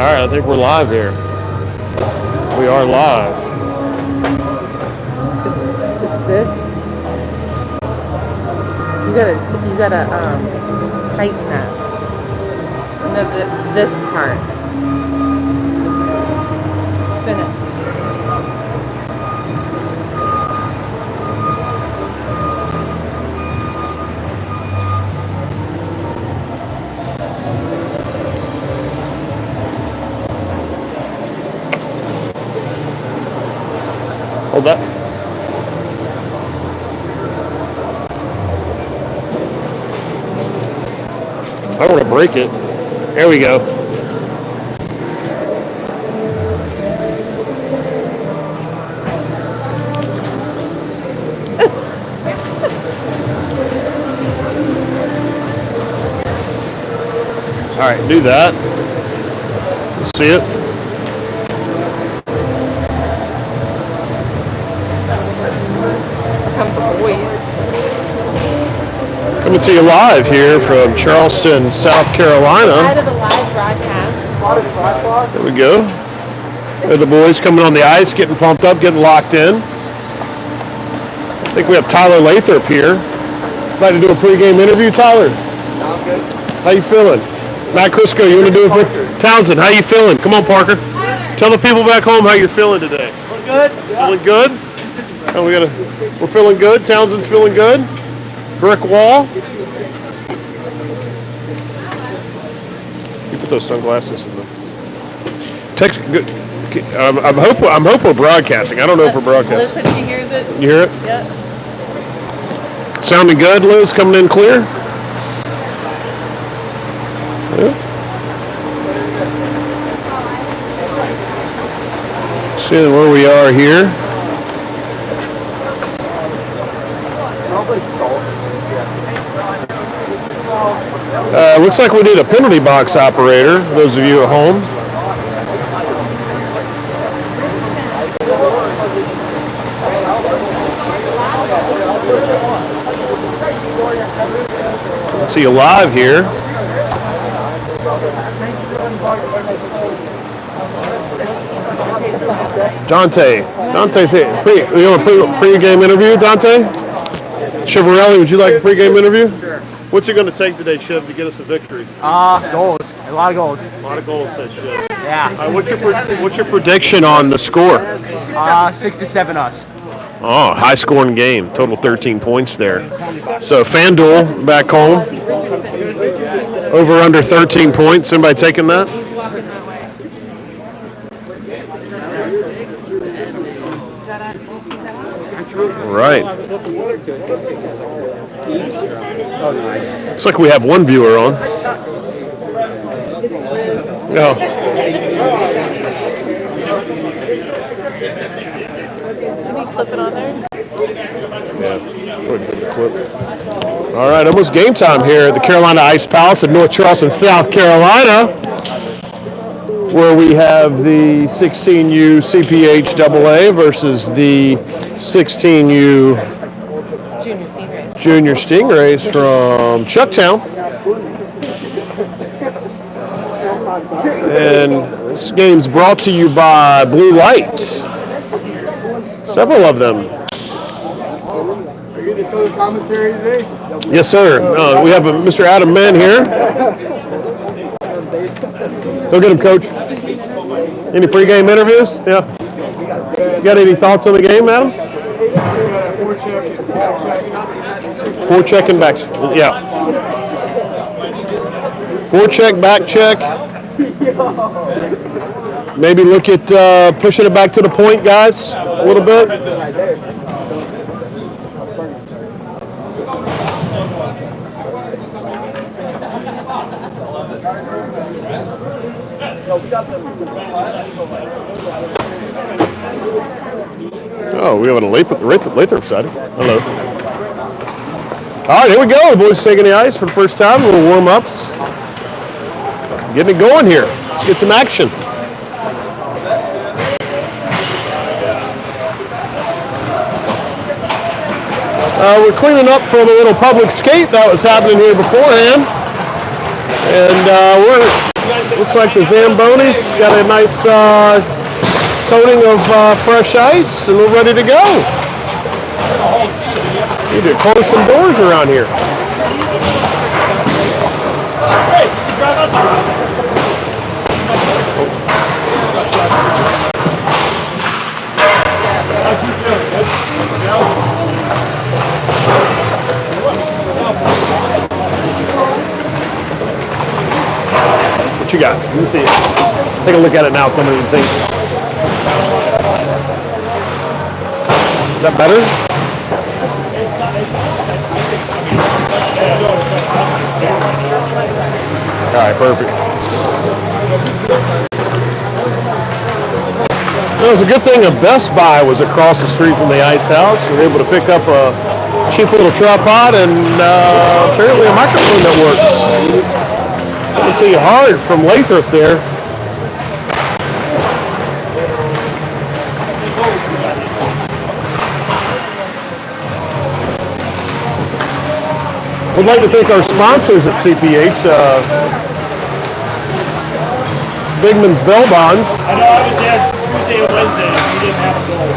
right, I think we're live here. We are live. Is this? You gotta tighten that. No, this part. Spin it. Hold that. I don't want to break it. There we go. All right, do that. Let's see it. Coming to you live here from Charleston, South Carolina. Side of the live broadcast. There we go. There the boys coming on the ice, getting pumped up, getting locked in. I think we have Tyler Lathrop here. About to do a pregame interview. Tyler, how you feeling? Matt Crisco, you want to do it for Townsend? How you feeling? Come on, Parker. Tell the people back home how you're feeling today. Feeling good? Yeah. Feeling good? Oh, we're feeling good. Townsend's feeling good. Brick wall. You put those sunglasses in the text. I'm hope we're broadcasting. I don't know if we're broadcasting. Liz said she hears it. You hear it? Yep. Sounding good, Liz. Coming in clear. Yeah. Seeing where we are here. Looks like we need a penalty box operator, those of you at home. Let's see you live here. Dante's here. You want a pre-game interview, Dante? Chivarelli, would you like a pre-game interview? Sure. What's it going to take today, Shiv, to get us a victory? Goals. A lot of goals. A lot of goals, says Shiv. Yeah. What's your prediction on the score? 6-7 us. Oh, high-scoring game. Total 13 points there. So FanDuel back home. Over under 13 points. Anybody taking that? All right. Looks like we have one viewer on. No. Clip it on there? Yeah. All right, almost game time here at the Carolina Ice Palace in North Charleston, South Carolina, where we have the 16U CPH AA versus the 16U Junior Stingrays from Chucktown. And this game's brought to you by Blue Lights. Several of them. Are you the color commentary today? Yes, sir. We have Mr. Adam Mann here. Go get him, Coach. Any pregame interviews? Yeah. You got any thoughts on the game, Adam? Forecheck and back. Yeah. Forecheck, back check. Maybe look at pushing it back to the point, guys, a little bit. Oh, we have a Lathrop side. Hello. All right, here we go. The boys taking the ice for the first time. Little warm-ups. Getting it going here. Let's get some action. We're cleaning up from a little public skate that was happening here beforehand. And we're Looks like the Zamboni's got a nice coating of fresh ice, and we're ready to go. Need to close some doors around here. What you got? Let me see it. Take a look at it now. Tell me what you think. Is that better? All right, perfect. It was a good thing a Best Buy was across the street from the ice house. We were able to pick up a cheap little tripod and apparently a microphone that works. Coming to you hard from Lathrop there. We'd like to thank our sponsors at CPH. Bigman's Bell Bonds. I know I was there Tuesday and Wednesday. We didn't have a goal.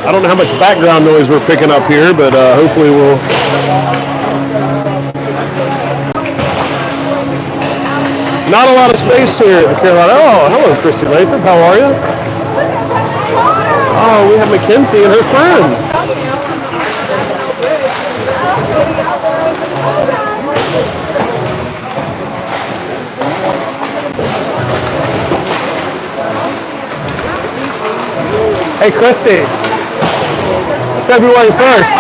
I don't know how much background noise we're picking up here, but hopefully we'll. Not a lot of space here at the Carolina. Oh, hello, Christy Lathrop. How are you? Oh, we have Mackenzie and her friends. Hey, Christy. It's February 1st.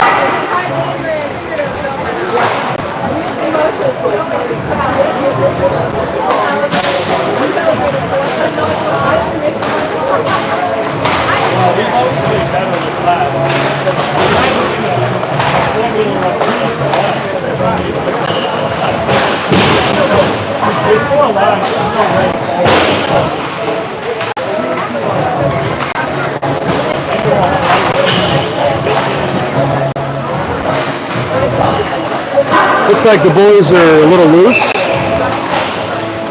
Looks like the boys are a little loose.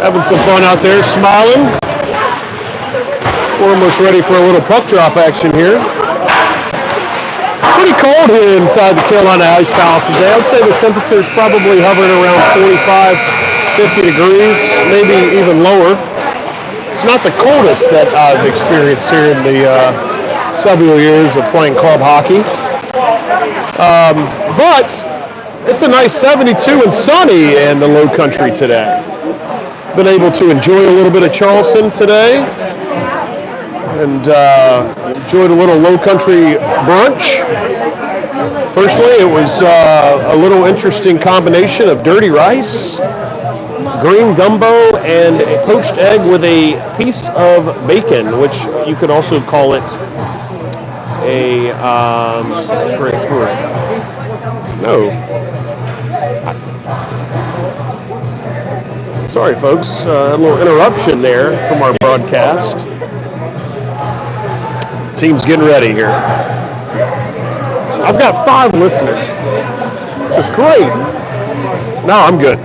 Having some fun out there, smiling. We're almost ready for a little puck drop action here. Pretty cold here inside the Carolina Ice Palace today. I'd say the temperature is probably hovering around 45, 50 degrees, maybe even lower. It's not the coldest that I've experienced here in the several years of playing club hockey. But it's a nice 72 and sunny in the low country today. Been able to enjoy a little bit of Charleston today and enjoyed a little low country brunch. Personally, it was a little interesting combination of dirty rice, green gumbo, and a poached egg with a piece of bacon, which you could also call it a sorry folks, a little interruption there from our broadcast. Team's getting ready here. I've got 5 listeners. This is great. No, I'm good.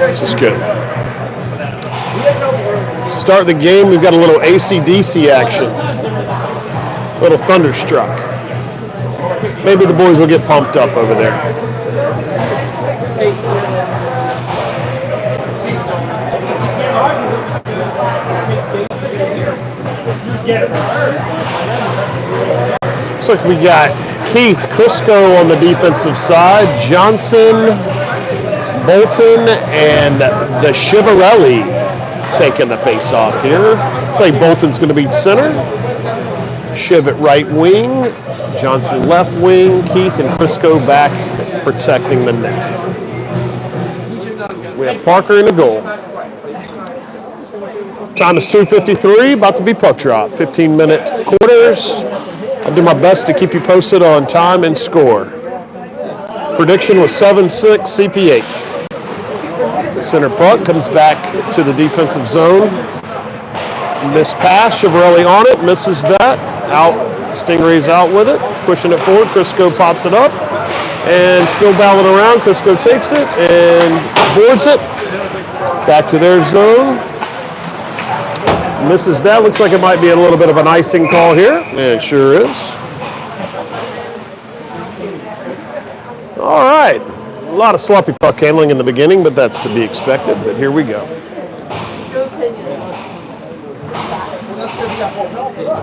This is good. Start the game, we've got a little AC/DC action. A little thunderstruck. Maybe the boys will get pumped up over there. Looks like we got Keith Crisco on the defensive side, Johnson, Bolton, and the Chivarelli taking the face off here. Looks like Bolton's going to be center, Shiv at right wing, Johnson left wing, Keith and Crisco back protecting the net. We have Parker in the goal. Time is 2:53, about to be puck drop. 15-minute quarters. I'll do my best to keep you posted on time and score. Prediction was 7-6 CPH. The center puck comes back to the defensive zone. Miss pass, Chiavarelli on it, misses that. Out, Stingray's out with it, pushing it forward. Crisco pops it up, and still battling around. Crisco takes it and boards it. Back to their zone. Misses that. Looks like it might be a little bit of an icing call here. Yeah, it sure is. All right. A lot of sloppy puck handling in the beginning, but that's to be expected. But here we go.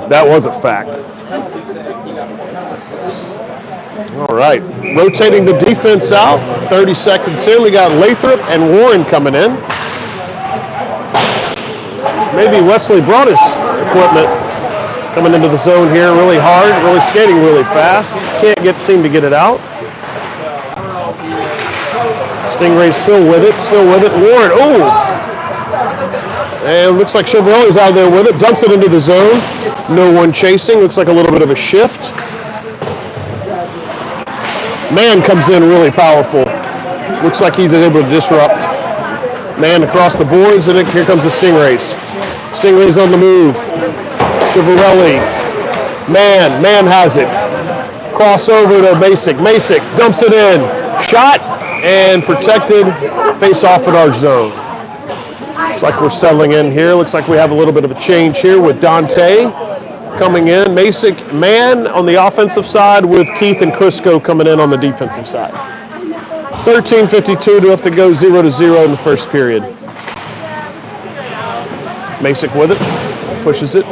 That was a fact. All right. Rotating the defense out. 30 seconds in. We got Lathrop and Warren coming in. Maybe Wesley brought his equipment coming into the zone here really hard, really skating really fast. Can't seem to get it out. Stingray's still with it. Warren, oh! And looks like Chiavarelli's out there with it. Dumps it into the zone. No one chasing. Looks like a little bit of a shift. Man comes in really powerful. Looks like he's able to disrupt. Man across the boards, and here comes the Stingrays. Stingrays on the move. Chiavarelli. Man has it. Crossover to Masick. Masick dumps it in. Shot and protected. Face off in our zone. Looks like we're settling in here. Looks like we have a little bit of a change here with Dante coming in. Masick, man on the offensive side with Keith and Crisco coming in on the defensive side. 13:52 to have to go 0-0 in the first period. Masick with it, pushes it.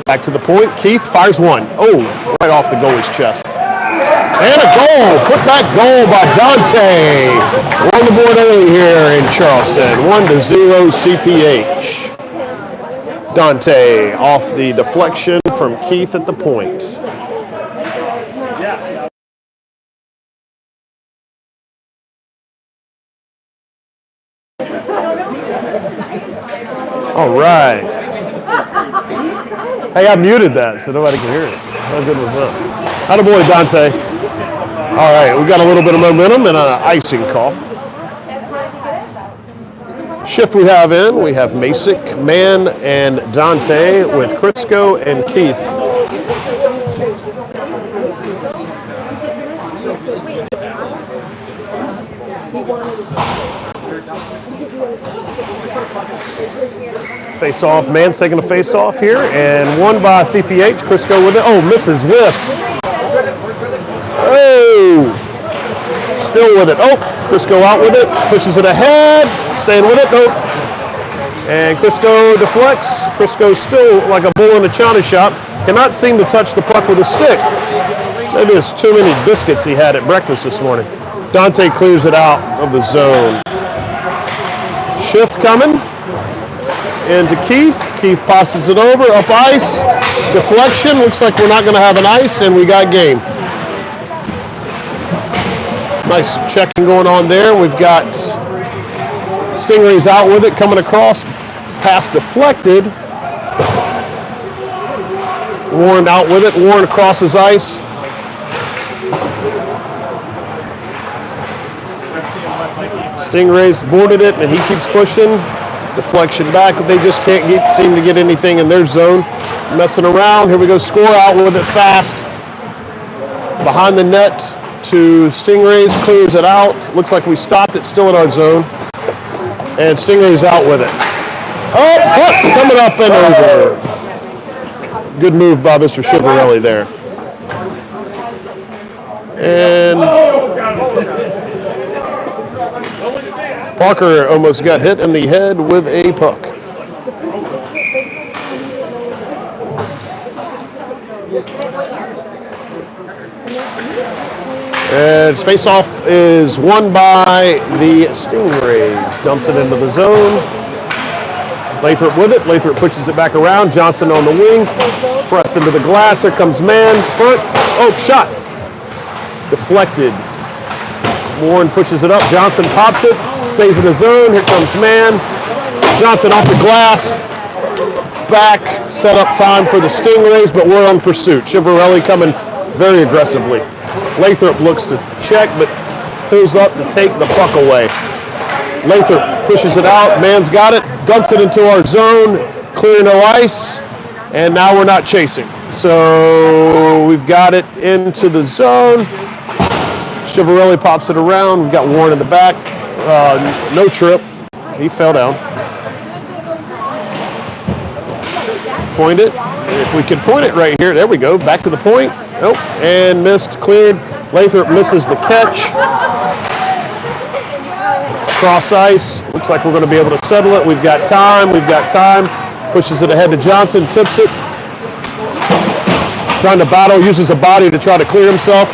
Back to the point. Keith fires one. Oh, right off the goalie's chest. And a goal. Put-back goal by Dante. We're on the board early here in Charleston. 1-0 CPH. Dante off the deflection from Keith at the point. All right. Hey, I muted that so nobody can hear it. How good was that? Attaboy, Dante. All right, we got a little bit of momentum and an icing call. Shift we have in, we have Masick, Man, and Dante with Crisco and Keith. Face off, Man's taking a face off here, and won by CPH. Crisco with it. Oh, misses, whiffs. Oh, still with it. Oh, Crisco out with it, pushes it ahead, staying with it. Oh, and Crisco deflects. Crisco still like a bull in a china shop. Cannot seem to touch the puck with a stick. Maybe it's too many biscuits he had at breakfast this morning. Dante clears it out of the zone. Shift coming. Into Keith. Keith passes it over, up ice. Deflection. Looks like we're not going to have an ice, and we got game. Nice checking going on there. We've got Stingrays out with it, coming across. Pass deflected. Warren out with it. Warren crosses ice. Stingrays boarded it, and he keeps pushing. Deflection back, but they just can't seem to get anything in their zone. Messing around. Here we go. Score out with it fast. Behind the net to Stingrays. Clears it out. Looks like we stopped it. Still in our zone. And Stingrays out with it. Oh, puck's coming up and over. Good move by Mr. Chiavarelli there. And Parker almost got hit in the head with a puck. And face-off is won by the Stingrays. Dumps it into the zone. Lathrop with it. Lathrop pushes it back around. Johnson on the wing. Pressed into the glass. Here comes Man. Front. Oh, shot. Deflected. Warren pushes it up. Johnson pops it. Stays in the zone. Here comes Man. Johnson off the glass. Back. Set up time for the Stingrays, but we're on pursuit. Chiavarelli coming very aggressively. Lathrop looks to check, but pulls up to take the puck away. Lathrop pushes it out. Man's got it. dumps it into our zone, clear no ice, and now we're not chasing. So we've got it into the zone. Chiavarelli pops it around. We've got Warren in the back. No trip. He fell down. Point it. If we could point it right here. There we go. Back to the point. Nope. And missed. Cleared. Lathrop misses the catch. Cross ice. Looks like we're going to be able to settle it. We've got time. Pushes it ahead to Johnson. Tips it. Trying to battle. Uses a body to try to clear himself.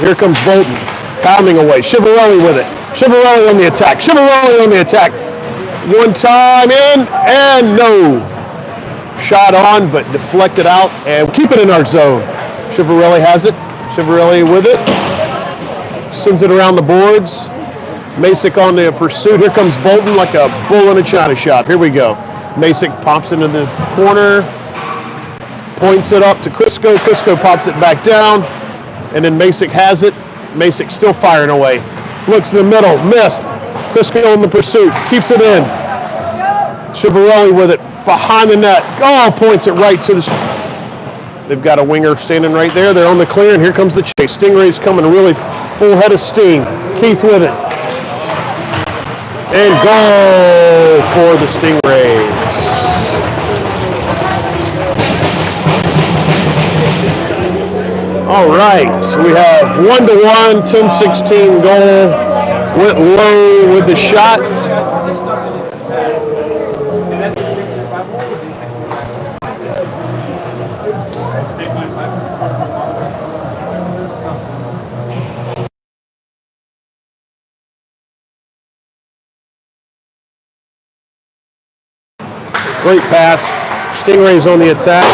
Here comes Bolton. Pounding away. Chiavarelli with it. Chiavarelli on the attack. One time in and no. Shot on, but deflected out, and keep it in our zone. Chiavarelli has it. Chiavarelli with it. Sends it around the boards. Masick on the pursuit. Here comes Bolton like a bull in a china shop. Here we go. Masick pops into the corner. Points it up to Crisco. Crisco pops it back down. And then Masick has it. Masick still firing away. Looks in the middle. Missed. Crisco on the pursuit. Keeps it in. Chiavarelli with it. Behind the net. Oh, points it right to the... They've got a winger standing right there. They're on the clear, and here comes the chase. Stingray's coming really full head of steam. Keith with it. And goal for the Stingrays. All right, so we have 1-1, 10-16 goal. Went low with the shot. Great pass. Stingrays on the attack.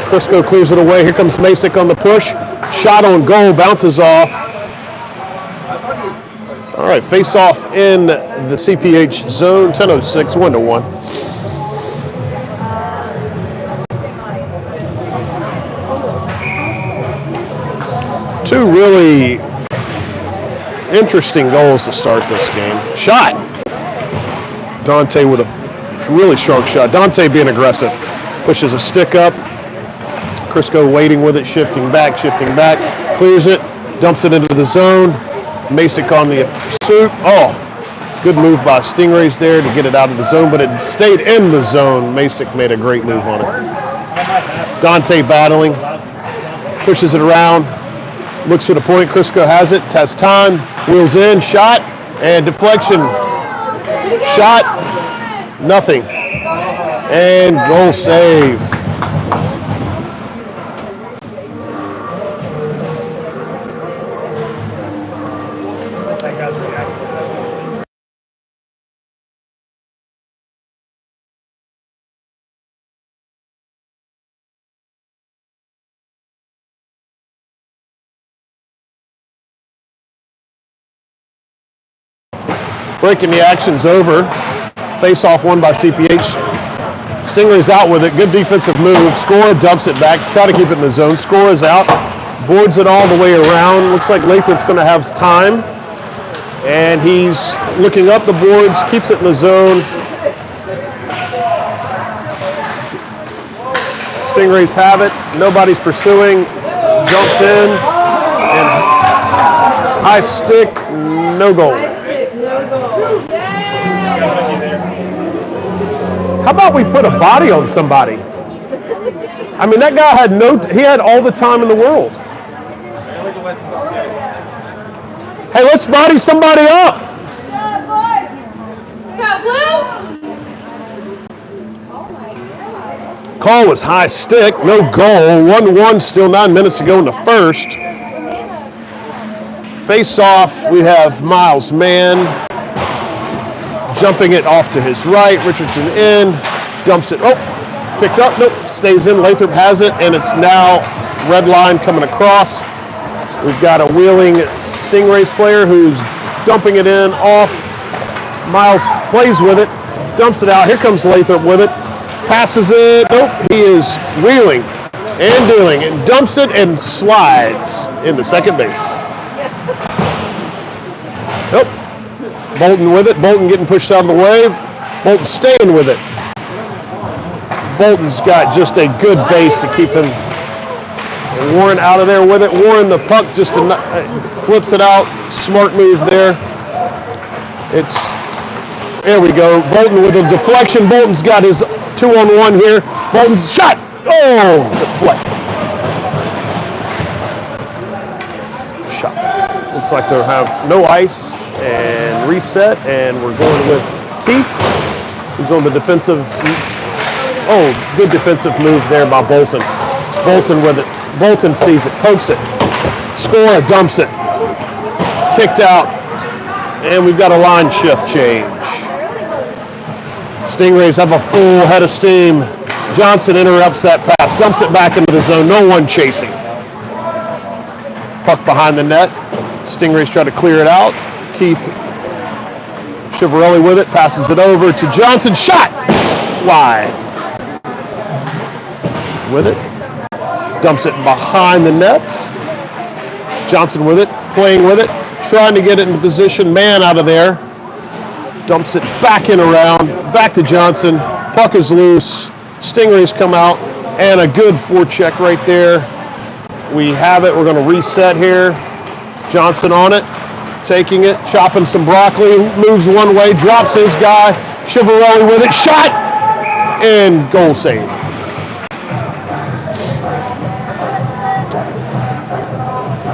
Crisco clears it away. Here comes Masick on the push. Shot on goal. Bounces off. All right, face off in the CPH zone. 10:06, 1-1. Two really interesting goals to start this game. Shot. Dante with a really strong shot. Dante being aggressive. Pushes a stick up. Crisco waiting with it, shifting back, clears it, dumps it into the zone. Masick on the pursuit. Oh, good move by Stingrays there to get it out of the zone, but it stayed in the zone. Masick made a great move on it. Dante battling, pushes it around, looks to the point. Crisco has it, has time, wheels in, shot, and deflection. Shot, nothing. And goal save. Breaking the action's over. Face-off won by CPH. Stingrays out with it. Good defensive move. Score, dumps it back. Try to keep it in the zone. Score is out. Boards it all the way around. Looks like Lathrop's going to have time. And he's looking up the boards. Keeps it in the zone. Stingrays have it. Nobody's pursuing. Jumped in. And high stick. No goal. How about we put a body on somebody? I mean, that guy he had all the time in the world. Hey, let's body somebody up. Call was high stick, no goal. 1-1, still 9 minutes to go in the first. Face off, we have Miles Mann. Jumping it off to his right. Richardson in. Dumps it. Oh, picked up. Nope. Stays in. Lathrop has it. And it's now red line coming across. We've got a wheeling Stingrays player who's dumping it in off. Miles plays with it. Dumps it out. Here comes Lathrop with it. Passes it. Nope. He is wheeling and dealing and dumps it and slides into second base. Nope. Bolton with it. Bolton getting pushed out of the way. Bolton staying with it. Bolton's got just a good base to keep him. Warren out of there with it. Warren, the puck just flips it out. Smart move there. There we go. Bolton with a deflection. Bolton's got his 2-on-1 here. Bolton's shot. Oh, deflect. Shot. Looks like they'll have no ice and reset, and we're going with Keith, who's on the defensive. Oh, good defensive move there by Bolton. Bolton with it. Bolton sees it, pokes it, score, dumps it, kicked out, and we've got a line shift change. Stingrays have a full head of steam. Johnson interrupts that pass, dumps it back into the zone, no one chasing. Puck behind the net. Stingrays try to clear it out. Keith Chiavarelli with it, passes it over to Johnson, shot! Wide. With it. Dumps it behind the net. Johnson with it, playing with it, trying to get it into position. Man out of there. Dumps it back in around, back to Johnson. Puck is loose. Stingrays come out, and a good forecheck right there. We have it. We're going to reset here. Johnson on it, taking it, chopping some broccoli, moves one way, drops his guy. Chiavarelli with it, shot, and goal save.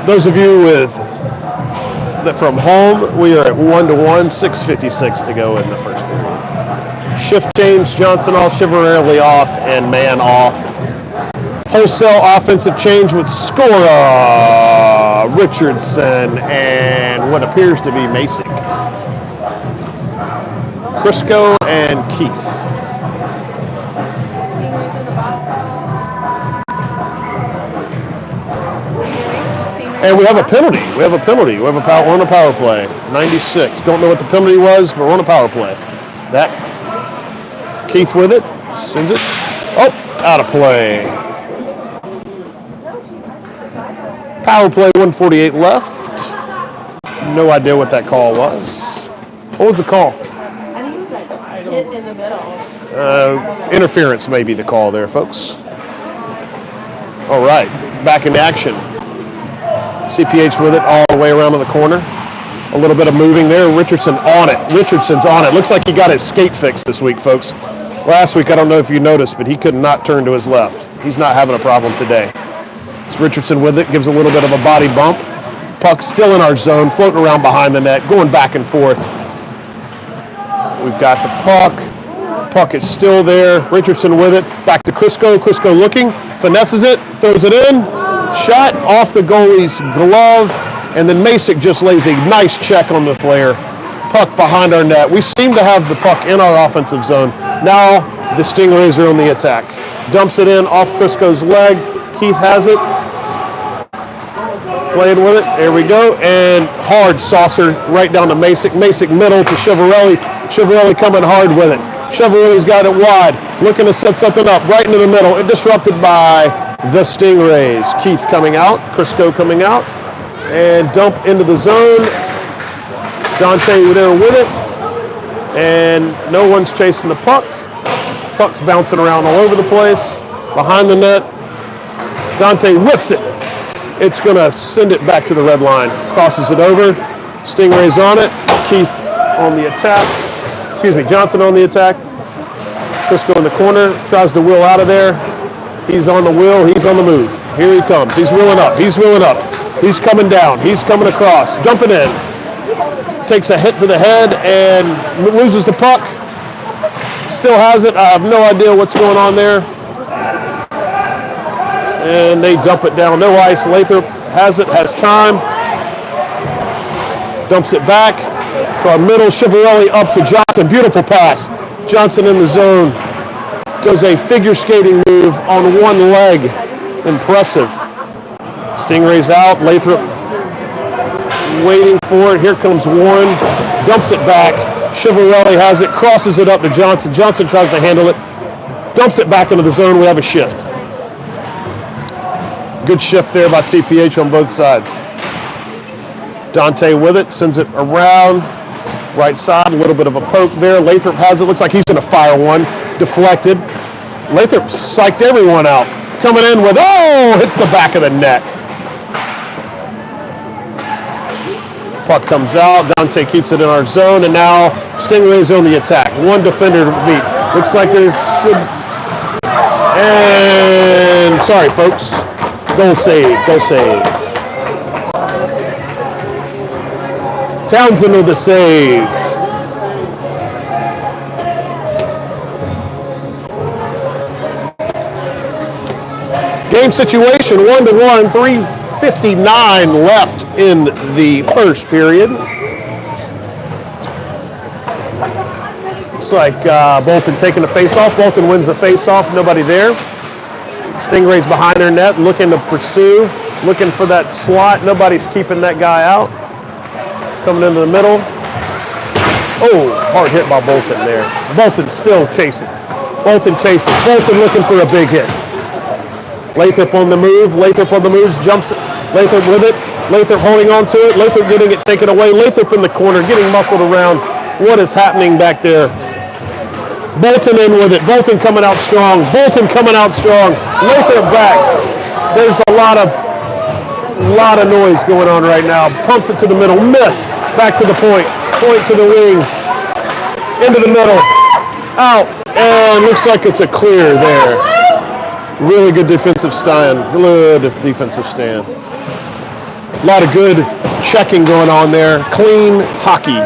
Those of you that from home, we are at 1-1, 6:56 to go in the first period. Shift change, Johnson off, Chiavarelli off, and man off. Wholesale offensive change with Skora, Richardson, and what appears to be Masick. Crisco and Keith. And we have a penalty. We're on a power play. 96. Don't know what the penalty was, but we're on a power play. That Keith with it, sends it. Oh, out of play. Power play, 1:48 left. No idea what that call was. What was the call? I think it was like hit in the middle. Interference may be the call there, folks. All right, back in action. CPH with it all the way around to the corner. A little bit of moving there. Richardson's on it. Looks like he got his skate fixed this week, folks. Last week, I don't know if you noticed, but he could not turn to his left. He's not having a problem today. It's Richardson with it, gives a little bit of a body bump. Puck still in our zone, floating around behind the net, going back and forth. We've got the puck. Puck is still there. Richardson with it. Back to Crisco. Crisco looking, finesses it, throws it in. Shot off the goalie's glove, and then Masick just lays a nice check on the player. Puck behind our net. We seem to have the puck in our offensive zone. Now the Stingrays are on the attack. Dumps it in off Crisco's leg. Keith has it. Playing with it. There we go. And hard saucer right down to Masick. Masick middle to Chiavarelli. Chiavarelli coming hard with it. Chiavarelli's got it wide. Looking to set something up right into the middle. And disrupted by the Stingrays. Keith coming out. Crisco coming out. And dump into the zone. Dante there with it. And no one's chasing the puck. Puck's bouncing around all over the place. Behind the net. Dante whips it. It's going to send it back to the red line. Crosses it over. Stingrays on it. Keith on the attack. Johnson on the attack. Crisco in the corner. Tries to wheel out of there. He's on the wheel. He's on the move. Here he comes. He's wheeling up. He's coming down. He's coming across. Dumping in. Takes a hit to the head and loses the puck. Still has it. I have no idea what's going on there. And they dump it down. No ice. Lathrop has it, has time. Dumps it back. To our middle. Chiavarelli up to Johnson. Beautiful pass. Johnson in the zone. Does a figure skating move on one leg. Impressive. Stingrays out. Lathrop waiting for it. Here comes Warren. Dumps it back. Chiavarelli has it. Crosses it up to Johnson. Johnson tries to handle it. Dumps it back into the zone. We have a shift. Good shift there by CPH on both sides. Dante with it. Sends it around. Right side, a little bit of a poke there. Lathrop has it. Looks like he's going to fire one. Deflected. Lathrop psyched everyone out. Coming in with, hits the back of the net. Puck comes out. Dante keeps it in our zone, and now Stingrays on the attack. One defender to beat. Looks like there should. And sorry, folks. Goal save. Goal save. Townsend with the save. Game situation 1-1, 3:59 left in the first period. Looks like Bolton taking the face-off. Bolton wins the face-off, nobody there. Stingrays behind their net, looking to pursue, looking for that slot. Nobody's keeping that guy out. Coming into the middle. Hard hit by Bolton there. Bolton still chasing. Bolton chasing. Bolton looking for a big hit. Lathrop on the move. Lathrop on the move. Jumps it. Lathrop with it. Lathrop holding on to it. Lathrop getting it taken away. Lathrop in the corner, getting muscled around. What is happening back there? Bolton in with it. Bolton coming out strong. Bolton coming out strong. Lathrop back. There's a lot of noise going on right now. Pumps it to the middle. Miss. Back to the point. Point to the wing. Into the middle. Out. And looks like it's a clear there. Really good defensive stand. Good defensive stand. A lot of good checking going on there. Clean hockey.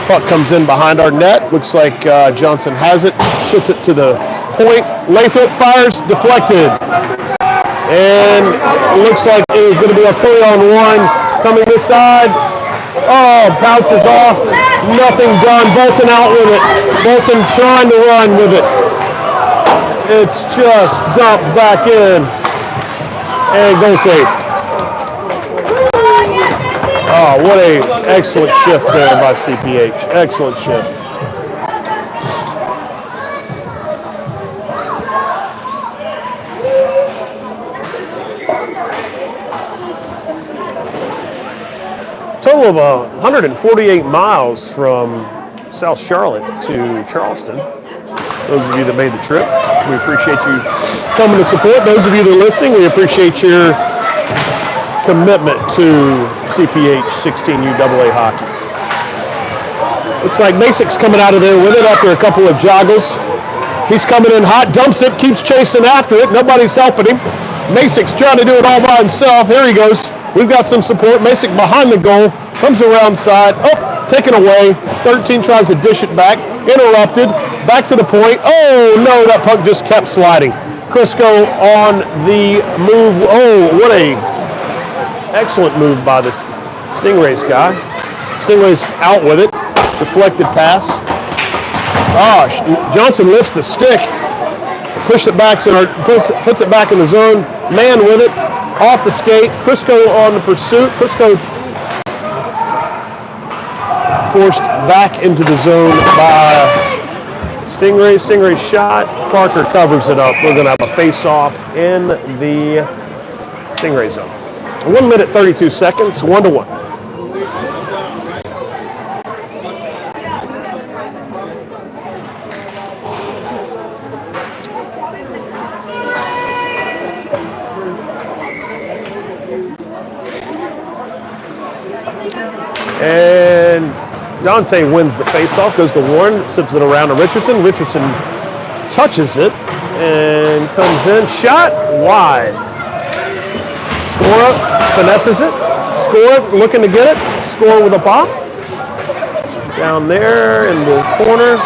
Puck comes in behind our net. Looks like Johnson has it. Shifts it to the point. Lathrop fires. Deflected. And it looks like it is going to be a 3-on-1 coming this side. Bounces off. Nothing done. Bolton out with it. Bolton trying to run with it. It's just dumped back in. And goal safe. What a excellent shift there by CPH. Excellent shift. Total of 148 miles from South Charlotte to Charleston. Those of you that made the trip, we appreciate you coming to support. Those of you that are listening, we appreciate your commitment to CPH 16U AA hockey. Looks like Masic's coming out of there with it after a couple of joggles. He's coming in hot, dumps it, keeps chasing after it. Nobody's helping him. Masic's trying to do it all by himself. Here he goes. We've got some support. Masick behind the goal. Comes around side. Taken away. 13 tries to dish it back. Interrupted. Back to the point. No, that puck just kept sliding. Crisco on the move. What a excellent move by the Stingrays guy. Stingrays out with it. Deflected pass. Johnson lifts the stick. Puts it back in the zone. Man with it. Off the skate. Crisco on the pursuit. Crisco forced back into the zone by Stingray. Stingray shot. Parker covers it up. We're going to have a face-off in the Stingray zone. 1 minute, 32 seconds, 1-1. And Dante wins the faceoff, goes to Warren, sips it around to Richardson. Richardson touches it and comes in. Shot wide. Score, finesses it. Score, looking to get it. Score with a pop. Down there in the corner.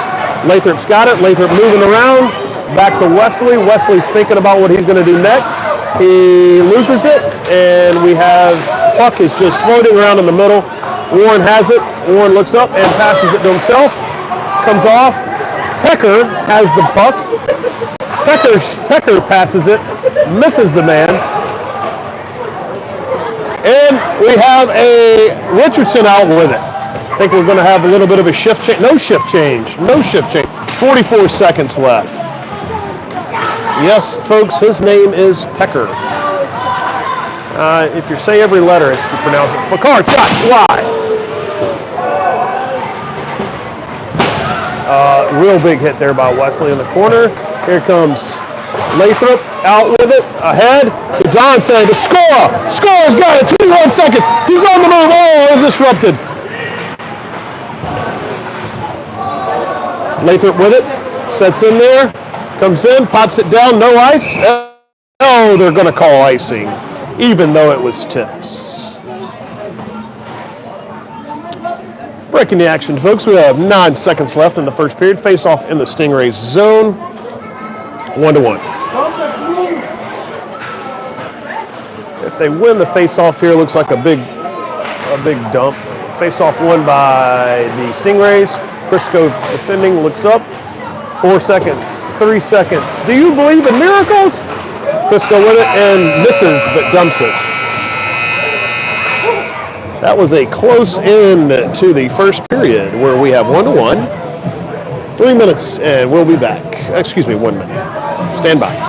Lathrop's got it. Lathrop moving around. Back to Wesley. Wesley's thinking about what he's going to do next. He loses it, and we have puck is just floating around in the middle. Warren has it. Warren looks up and passes it to himself. Comes off. Pecker has the puck. Pecker passes it. Misses the man. And we have a Richardson out with it. I think we're going to have a little bit of a shift change. No shift change. 44 seconds left. Yes, folks, his name is Pecker. If you say every letter, it's pronounced Picard shot wide. Real big hit there by Wesley in the corner. Here comes Lathrop out with it, ahead to Dante to score. Score's got it, 21 seconds. He's on the move. Oh, disrupted. Lathrop with it, sets in there, comes in, pops it down, no ice. Oh, they're going to call icing, even though it was tipped. Breaking the action, folks. We have 9 seconds left in the first period. Face off in the Stingrays zone. 1-1. If they win the face-off here, looks like a big dump. Face-off won by the Stingrays. Crisco's defending, looks up. 4 seconds, 3 seconds. Do you believe in miracles? Crisco with it and misses, but dumps it. That was a close end to the first period where we have 1-1. 3 minutes and we'll be back. Excuse me, 1 minute. Stand by.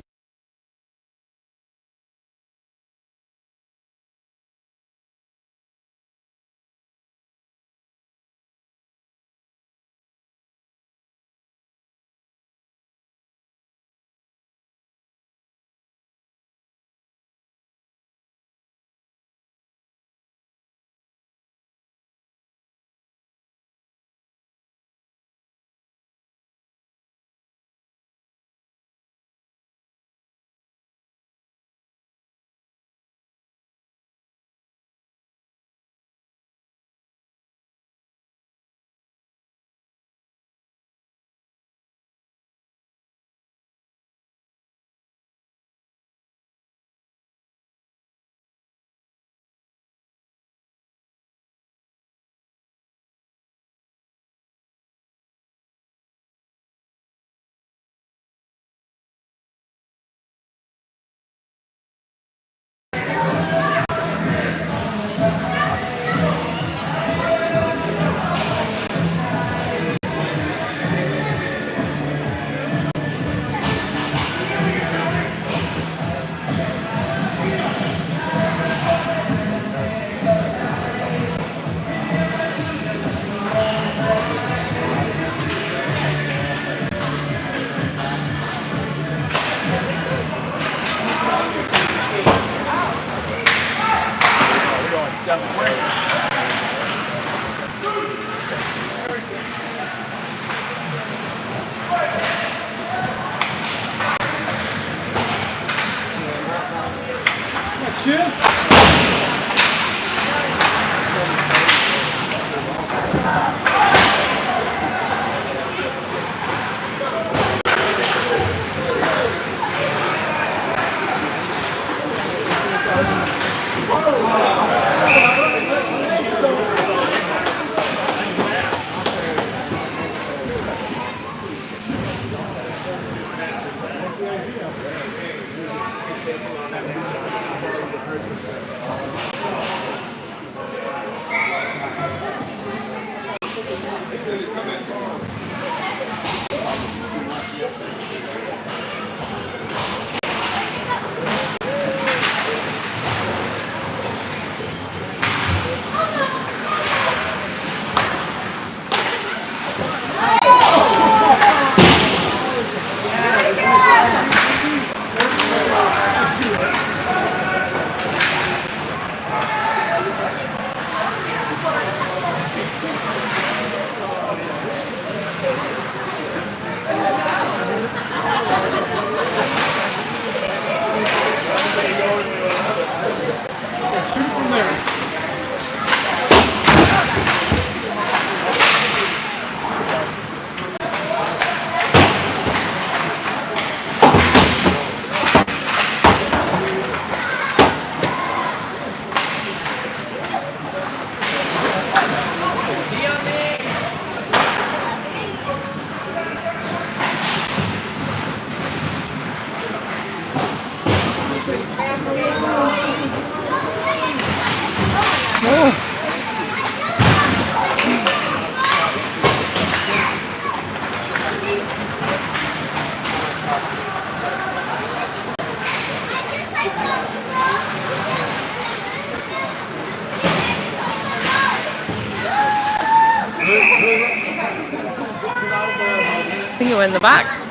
bingo in the box.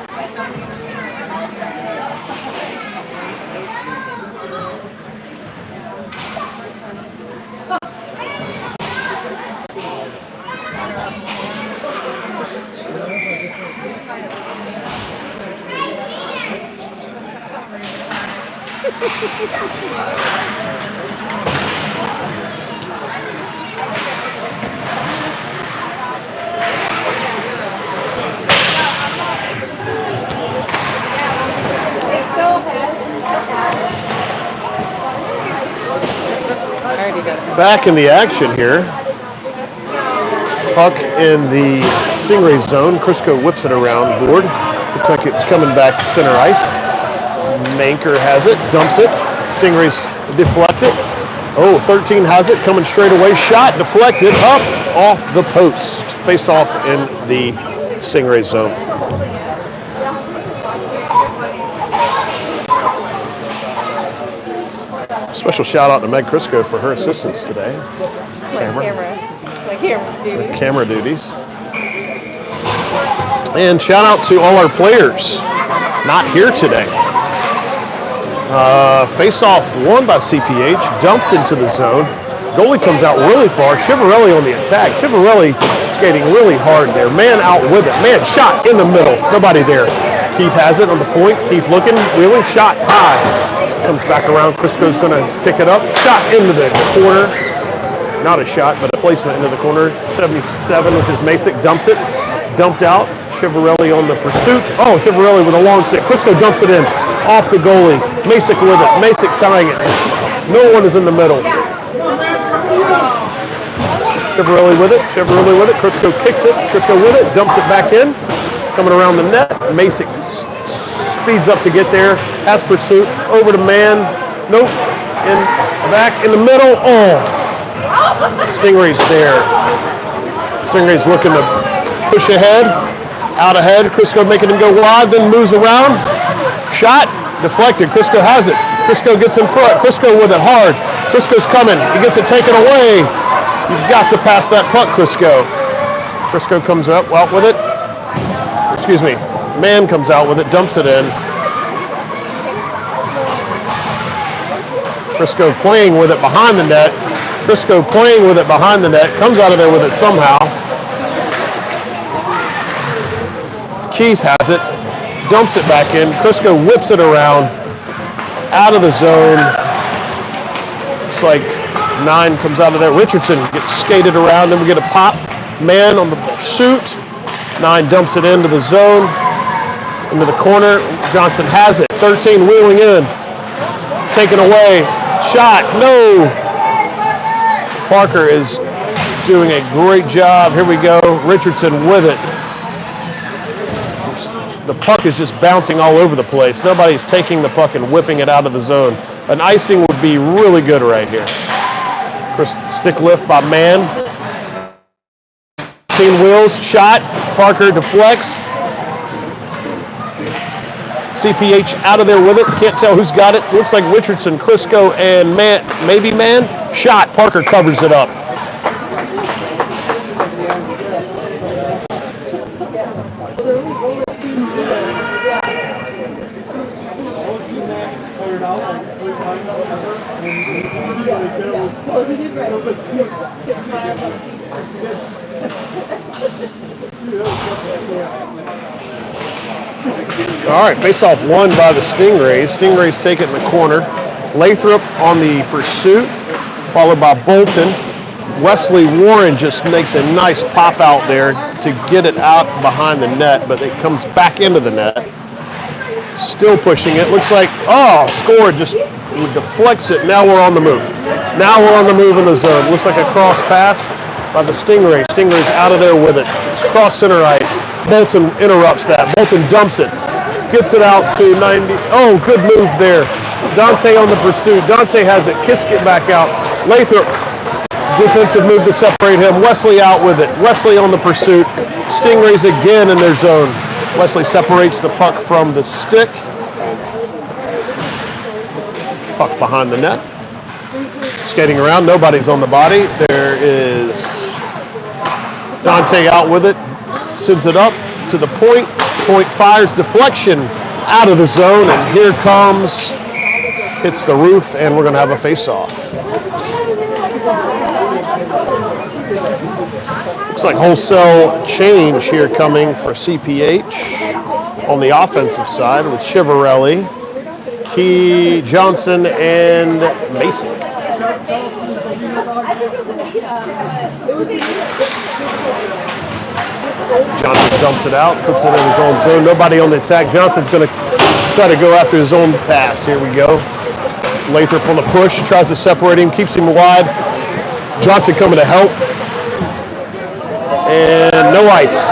Back in the action here. Puck in the Stingray zone. Crisco whips it around board. Looks like it's coming back to center ice. Manker has it, dumps it. Stingrays deflect it. Oh, 13 has it, coming straight away. Shot, deflected, up, off the post. Face off in the Stingray zone. Special shout out to Meg Crisco for her assistance today. It's my camera. It's my camera duty. Camera duties. And shout out to all our players not here today. Face-off won by CPH, dumped into the zone. Goalie comes out really far. Chivarelli on the attack. Chivarelli skating really hard there. Man out with it. Man shot in the middle. Nobody there. Keith has it on the point. Keith looking, wheeling, shot high. Comes back around. Crisco's going to pick it up. Shot into the corner. Not a shot, but a placement into the corner. 77, which is Masick, dumps it. Dumped out. Chivarelli on the pursuit. Oh, Chivarelli with a long stick. Crisco dumps it in. Off the goalie. Masick with it. Masick tying it. No one is in the middle. Chivarelli with it. Chivarelli with it. Crisco kicks it. Crisco with it. Dumps it back in. Coming around the net. Masick speeds up to get there. Has pursuit. Over to man. Nope. In back in the middle. Oh. Stingray's there. Stingray's looking to push ahead. Out ahead. Crisco making him go wide. Then moves around. Shot. Deflected. Crisco has it. Crisco gets in front. Crisco with it hard. Crisco's coming. He gets it taken away. You've got to pass that puck, Crisco. Crisco comes up well with it. Excuse me. Man comes out with it. Dumps it in. Crisco playing with it behind the net. Crisco playing with it behind the net. Comes out of there with it somehow. Keith has it. Dumps it back in. Crisco whips it around. Out of the zone. Looks like 9 comes out of there. Richardson gets skated around. Then we get a pop. Man on the pursuit. 9 dumps it into the zone. Into the corner. Johnson has it. 13 wheeling in. Taken away. Shot. No. Parker is doing a great job. Here we go. Richardson with it. The puck is just bouncing all over the place. Nobody's taking the puck and whipping it out of the zone. An icing would be really good right here. Stick lift by Man. 13 wheels, shot. Parker deflects. CPH out of there with it. Can't tell who's got it. Looks like Richardson, Crisco, and Man. Maybe Man. Shot. Parker covers it up. All right, face-off won by the Stingrays. Stingrays take it in the corner. Lathrop on the pursuit, followed by Bolton. Wesley Warren just makes a nice pop out there to get it out behind the net, but it comes back into the net. Still pushing it. Looks like, scored, just deflects it. Now we're on the move. Now we're on the move in the zone. Looks like a cross pass by the Stingrays. Stingrays out of there with it. It's cross center ice. Bolton interrupts that. Bolton dumps it. Gets it out to 90. Oh, good move there. Dante on the pursuit. Dante has it. Kisk it back out. Lathrop, defensive move to separate him. Wesley out with it. Wesley on the pursuit. Stingrays again in their zone. Wesley separates the puck from the stick. Puck behind the net. Skating around. Nobody's on the body. There is Dante out with it. Sends it up to the point. Point fires deflection out of the zone, and here comes, hits the roof, and we're going to have a face-off. Looks like wholesale change here coming for CPH on the offensive side with Chivarelli, Key, Johnson, and Mason. Johnson dumps it out, puts it in his own zone. Nobody on the attack. Johnson's going to try to go after his own pass. Here we go. Lathrop on the push, tries to separate him, keeps him wide. Johnson coming to help. And no ice.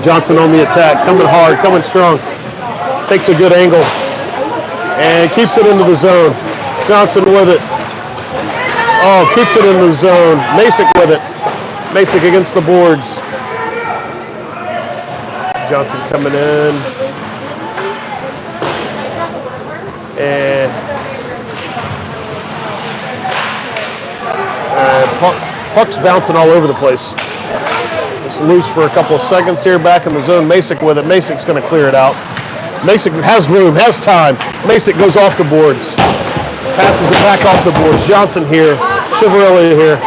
Johnson on the attack, coming hard, coming strong. Takes a good angle and keeps it into the zone. Johnson with it. Oh, keeps it in the zone. Masick with it. Masick against the boards. Johnson coming in. And puck's bouncing all over the place. It's loose for a couple of seconds here, back in the zone. Masick with it. Masick's going to clear it out. Masick has room, has time. Masick goes off the boards. Passes it back off the boards. Johnson here. Chivarelli here.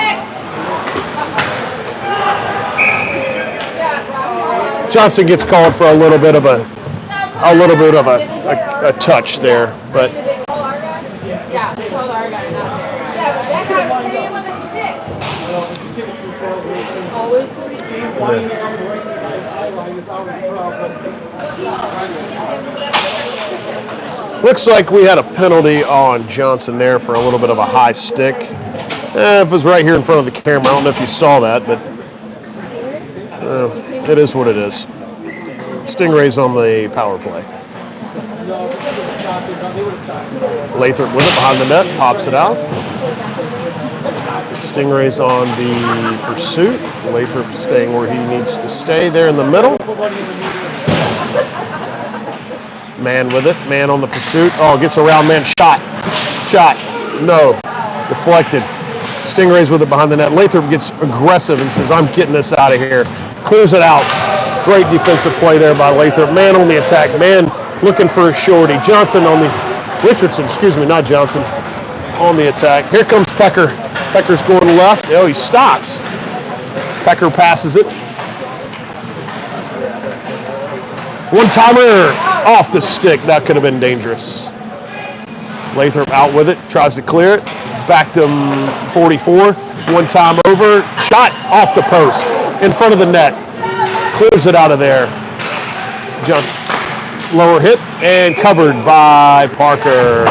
Johnson gets called for a little bit of a touch there, but Yeah, they told our guy not there. Always looks like we had a penalty on Johnson there for a little bit of a high stick. If it was right here in front of the camera, I don't know if you saw that, but it is what it is. Stingrays on the power play. Lathrop with it behind the net, pops it out. Stingrays on the pursuit. Lathrop staying where he needs to stay there in the middle. Man with it, man on the pursuit. Oh, gets around, man, shot, no, deflected. Stingrays with it behind the net. Lathrop gets aggressive and says, I'm getting this out of here. Clears it out. Great defensive play there by Lathrop. Man on the attack, man looking for a shorty. Richardson, not Johnson, on the attack. Here comes Pecker. Pecker's going left. Oh, he stops. Pecker passes it. One-timer off the stick. That could have been dangerous. Lathrop out with it. Tries to clear it. Back to 44. One time over. Shot off the post. In front of the net. Clears it out of there. Lower hit and covered by Parker.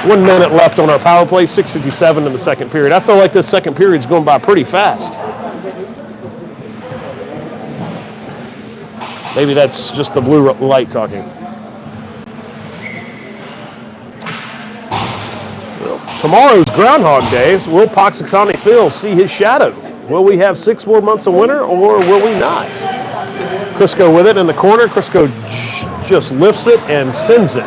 1 minute left on our power play, 6:57 in the second period. I feel like this second period's going by pretty fast. Maybe that's just the blue light talking. Well, tomorrow's Groundhog Day, so will Poxaconnie Phil see his shadow? Will we have 6 more months of winter, or will we not? Crisco with it in the corner. Crisco just lifts it and sends it.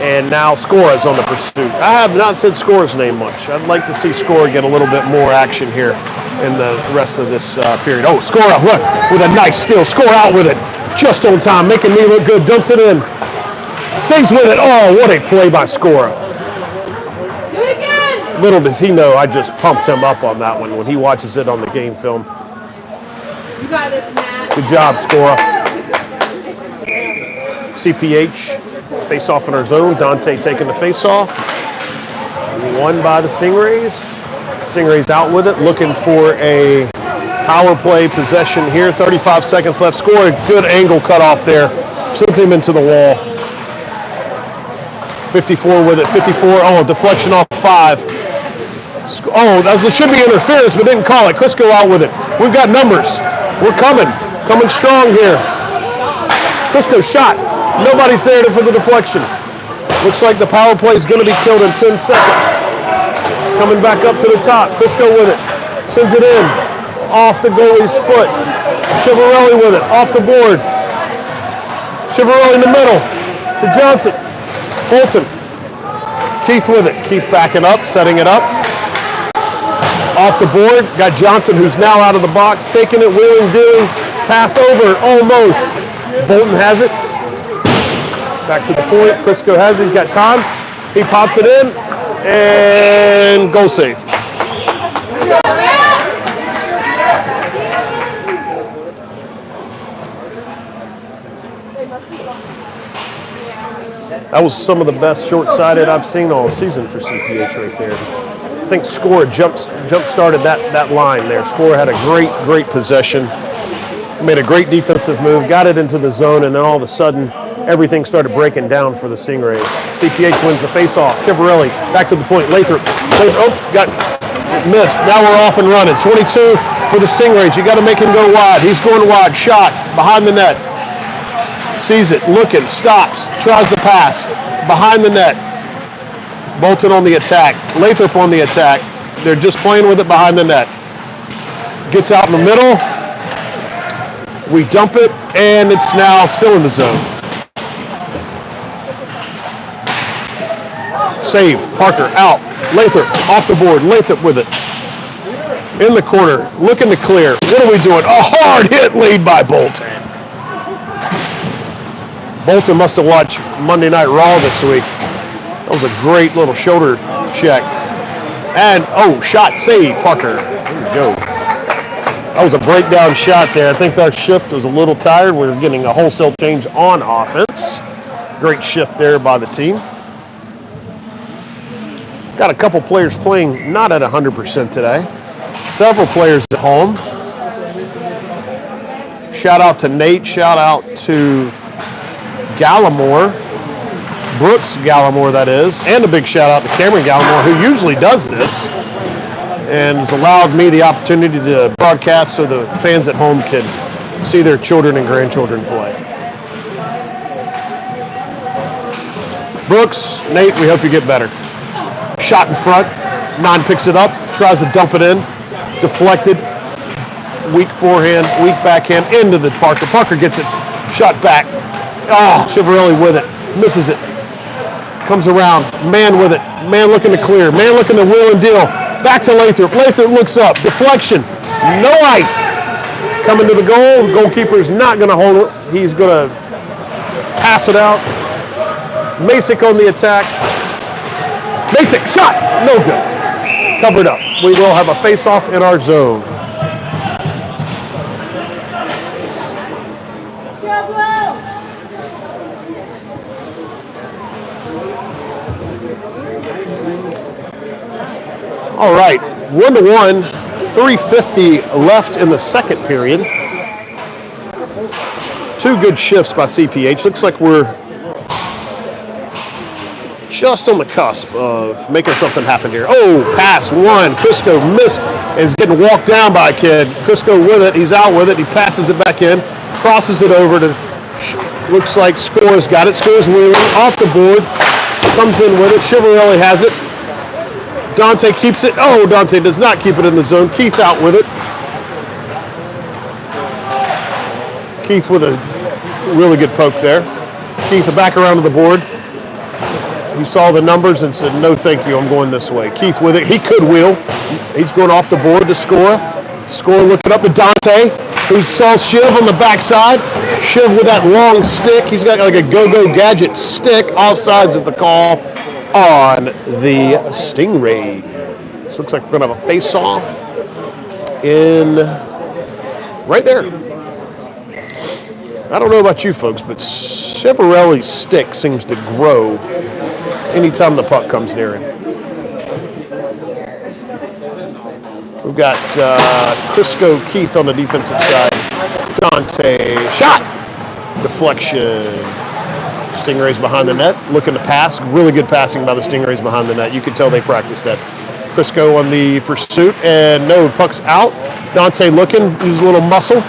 And now Scora's on the pursuit. I have not said Scora's name much. I'd like to see Scora get a little bit more action here in the rest of this period. Oh, Scora, look, with a nice steal. Scora out with it. Just on time, making me look good. Dumps it in. Stays with it. Oh, what a play by Scora. Do it again. Little does he know I just pumped him up on that one when he watches it on the game film. You got this, Matt. Good job, Scora. CPH face-off in our zone. Dante taking the face-off. Won by the Stingrays. Stingrays out with it, looking for a power play possession here. 35 seconds left. Score a good angle cut off there. Sends him into the wall. 54 with it. 54. Oh, deflection off 5. Oh, that should be interference, but didn't call it. Crisco out with it. We've got numbers. We're coming. Coming strong here. Crisco shot. Nobody's there for the deflection. Looks like the power play is going to be killed in 10 seconds. Coming back up to the top. Crisco with it. Sends it in. Off the goalie's foot. Chivarelli with it. Off the board. Chivarelli in the middle. To Johnson. Bolton. Keith with it. Keith backing up. Setting it up. Off the board. Got Johnson, who's now out of the box. Taking it. Wheeling, dealing. Pass over, almost. Bolton has it. Back to the point. Crisco has it. He's got time. He pops it in. And goal save. That was some of the best short-sighted I've seen all season for CPH right there. I think Score jump-started that line there. Score had a great possession. Made a great defensive move, got it into the zone, and then all of a sudden, everything started breaking down for the Stingrays. CPH wins the face-off. Chiavarelli back to the point. Lathrop. Got missed. Now we're off and running. 22 for the Stingrays. You got to make him go wide. He's going wide. Shot behind the net. Sees it. Looking. Stops. Tries to pass. Behind the net. Bolton on the attack. Lathrop on the attack. They're just playing with it behind the net. Gets out in the middle. We dump it, and it's now still in the zone. Save. Parker out. Lathrop off the board. Lathrop with it. In the corner. Looking to clear. What are we doing? A hard hit lead by Bolton. Bolton must have watched Monday Night Raw this week. That was a great little shoulder check. And, shot save, Parker. There we go. That was a breakdown shot there. I think our shift was a little tired. We were getting a wholesale change on offense. Great shift there by the team. Got a couple players playing not at 100% today. Several players at home. Shout out to Nate. Shout out to Gallimore. Brooks Gallimore, that is. And a big shout out to Cameron Gallimore, who usually does this and has allowed me the opportunity to broadcast so the fans at home can see their children and grandchildren play. Brooks, Nate, we hope you get better. Shot in front. Non picks it up. Tries to dump it in. Deflected. Weak forehand. Weak backhand. Into the Parker. Parker gets it. Shot back. Chiavarelli with it. Misses it. Comes around. Man with it. Man looking to clear. Man looking to wheel and deal. Back to Lathrop. Lathrop looks up. Deflection. No ice. Coming to the goal. The goalkeeper's not going to hold it. He's going to pass it out. Masick on the attack. Masick, shot. No good. Covered up. We will have a face-off in our zone. All right, 1-1, 3:50 left in the second period. Two good shifts by CPH. Looks like we're just on the cusp of making something happen here. Pass one. Crisco missed and is getting walked down by a kid. Crisco with it. He's out with it. He passes it back in, crosses it over to, looks like Score's got it. Score's wheeling off the board, comes in with it. Chiavarelli has it. Dante keeps it. Dante does not keep it in the zone. Keith out with it. Keith with a really good poke there. Keith back around to the board. He saw the numbers and said, no, thank you, I'm going this way. Keith with it. He could wheel. He's going off the board to Score. Score looking up at Dante, who saw Shiv on the backside. Shiv with that long stick. He's got like a go-go gadget stick. Offsides is the call on the Stingray. This looks like we're going to have a face-off in right there. I don't know about you folks, but Chiavarelli's stick seems to grow anytime the puck comes near him. We've got Crisco Keith on the defensive side. Dante, shot! Deflection. Stingrays behind the net, looking to pass. Really good passing by the Stingrays behind the net. You can tell they practiced that. Crisco on the pursuit, and no, puck's out. Dante looking, uses a little muscle.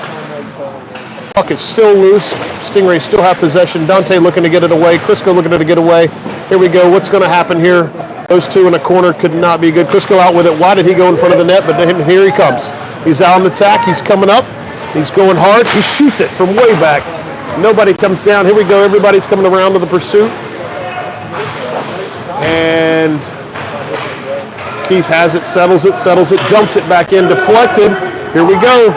Puck is still loose. Stingrays still have possession. Dante looking to get it away. Crisco looking to get away. Here we go. What's going to happen here? Those two in the corner could not be good. Crisco out with it. Why did he go in front of the net? But then here he comes. He's out on the tack. He's coming up. He's going hard. He shoots it from way back. Nobody comes down. Here we go. Everybody's coming around to the pursuit. And Keith has it, settles it, dumps it back in, deflected. Here we go.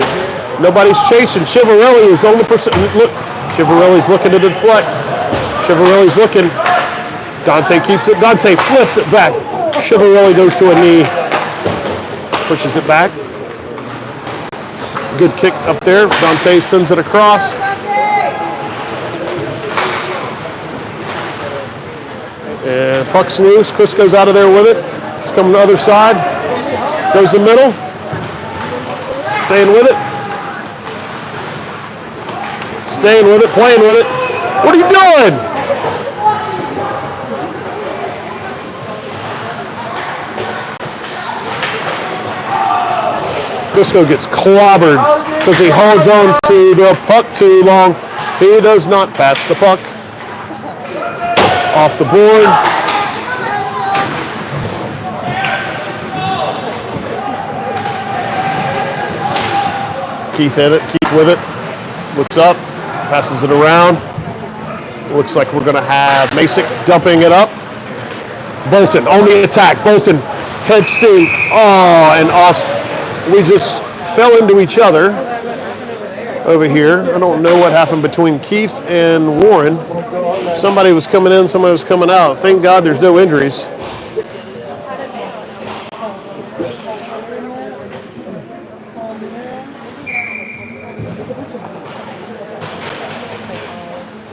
Nobody's chasing. Chiavarelli is on the person. Look, Chiavarelli's looking to deflect. Chiavarelli's looking. Dante keeps it. Dante flips it back. Chiavarelli goes to a knee. Pushes it back. Good kick up there. Dante sends it across. And puck's loose. Cusco's out of there with it. He's coming to the other side. Goes the middle. Staying with it. Staying with it. Playing with it. What are you doing? Cusco gets clobbered because he holds on to the puck too long. He does not pass the puck. Off the board. Keith in it. Keith with it. Looks up. Passes it around. Looks like we're going to have Masick dumping it up. Bolton on the attack. Bolton head steam. Oh, and off. We just fell into each other over here. I don't know what happened between Keith and Warren. Somebody was coming in, somebody was coming out. Thank God there's no injuries.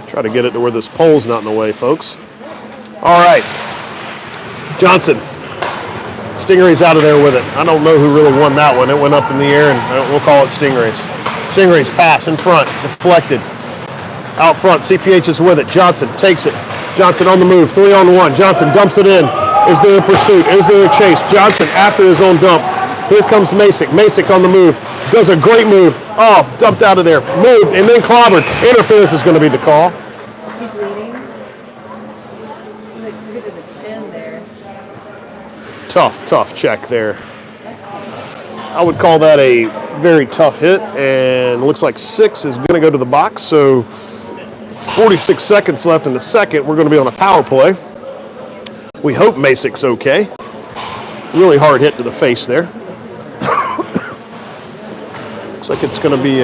Try to get it to where this pole's not in the way, folks. All right. Johnson. Stingrays out of there with it. I don't know who really won that one. It went up in the air, and we'll call it Stingrays. Stingrays pass in front, deflected. Out front, CPH is with it. Johnson takes it. Johnson on the move, 3-on-1. Johnson dumps it in. Is there a pursuit? Is there a chase? Johnson after his own dump. Here comes Masick. Masick on the move. Does a great move. Oh, dumped out of there. Moved and then clobbered. Interference is going to be the call. Keep bleeding. Like, look at the chin there. Tough check there. I would call that a very tough hit, and looks like 6 is going to go to the box, so 46 seconds left in the second. We're going to be on a power play. We hope Masick's okay. Really hard hit to the face there. Looks like it's going to be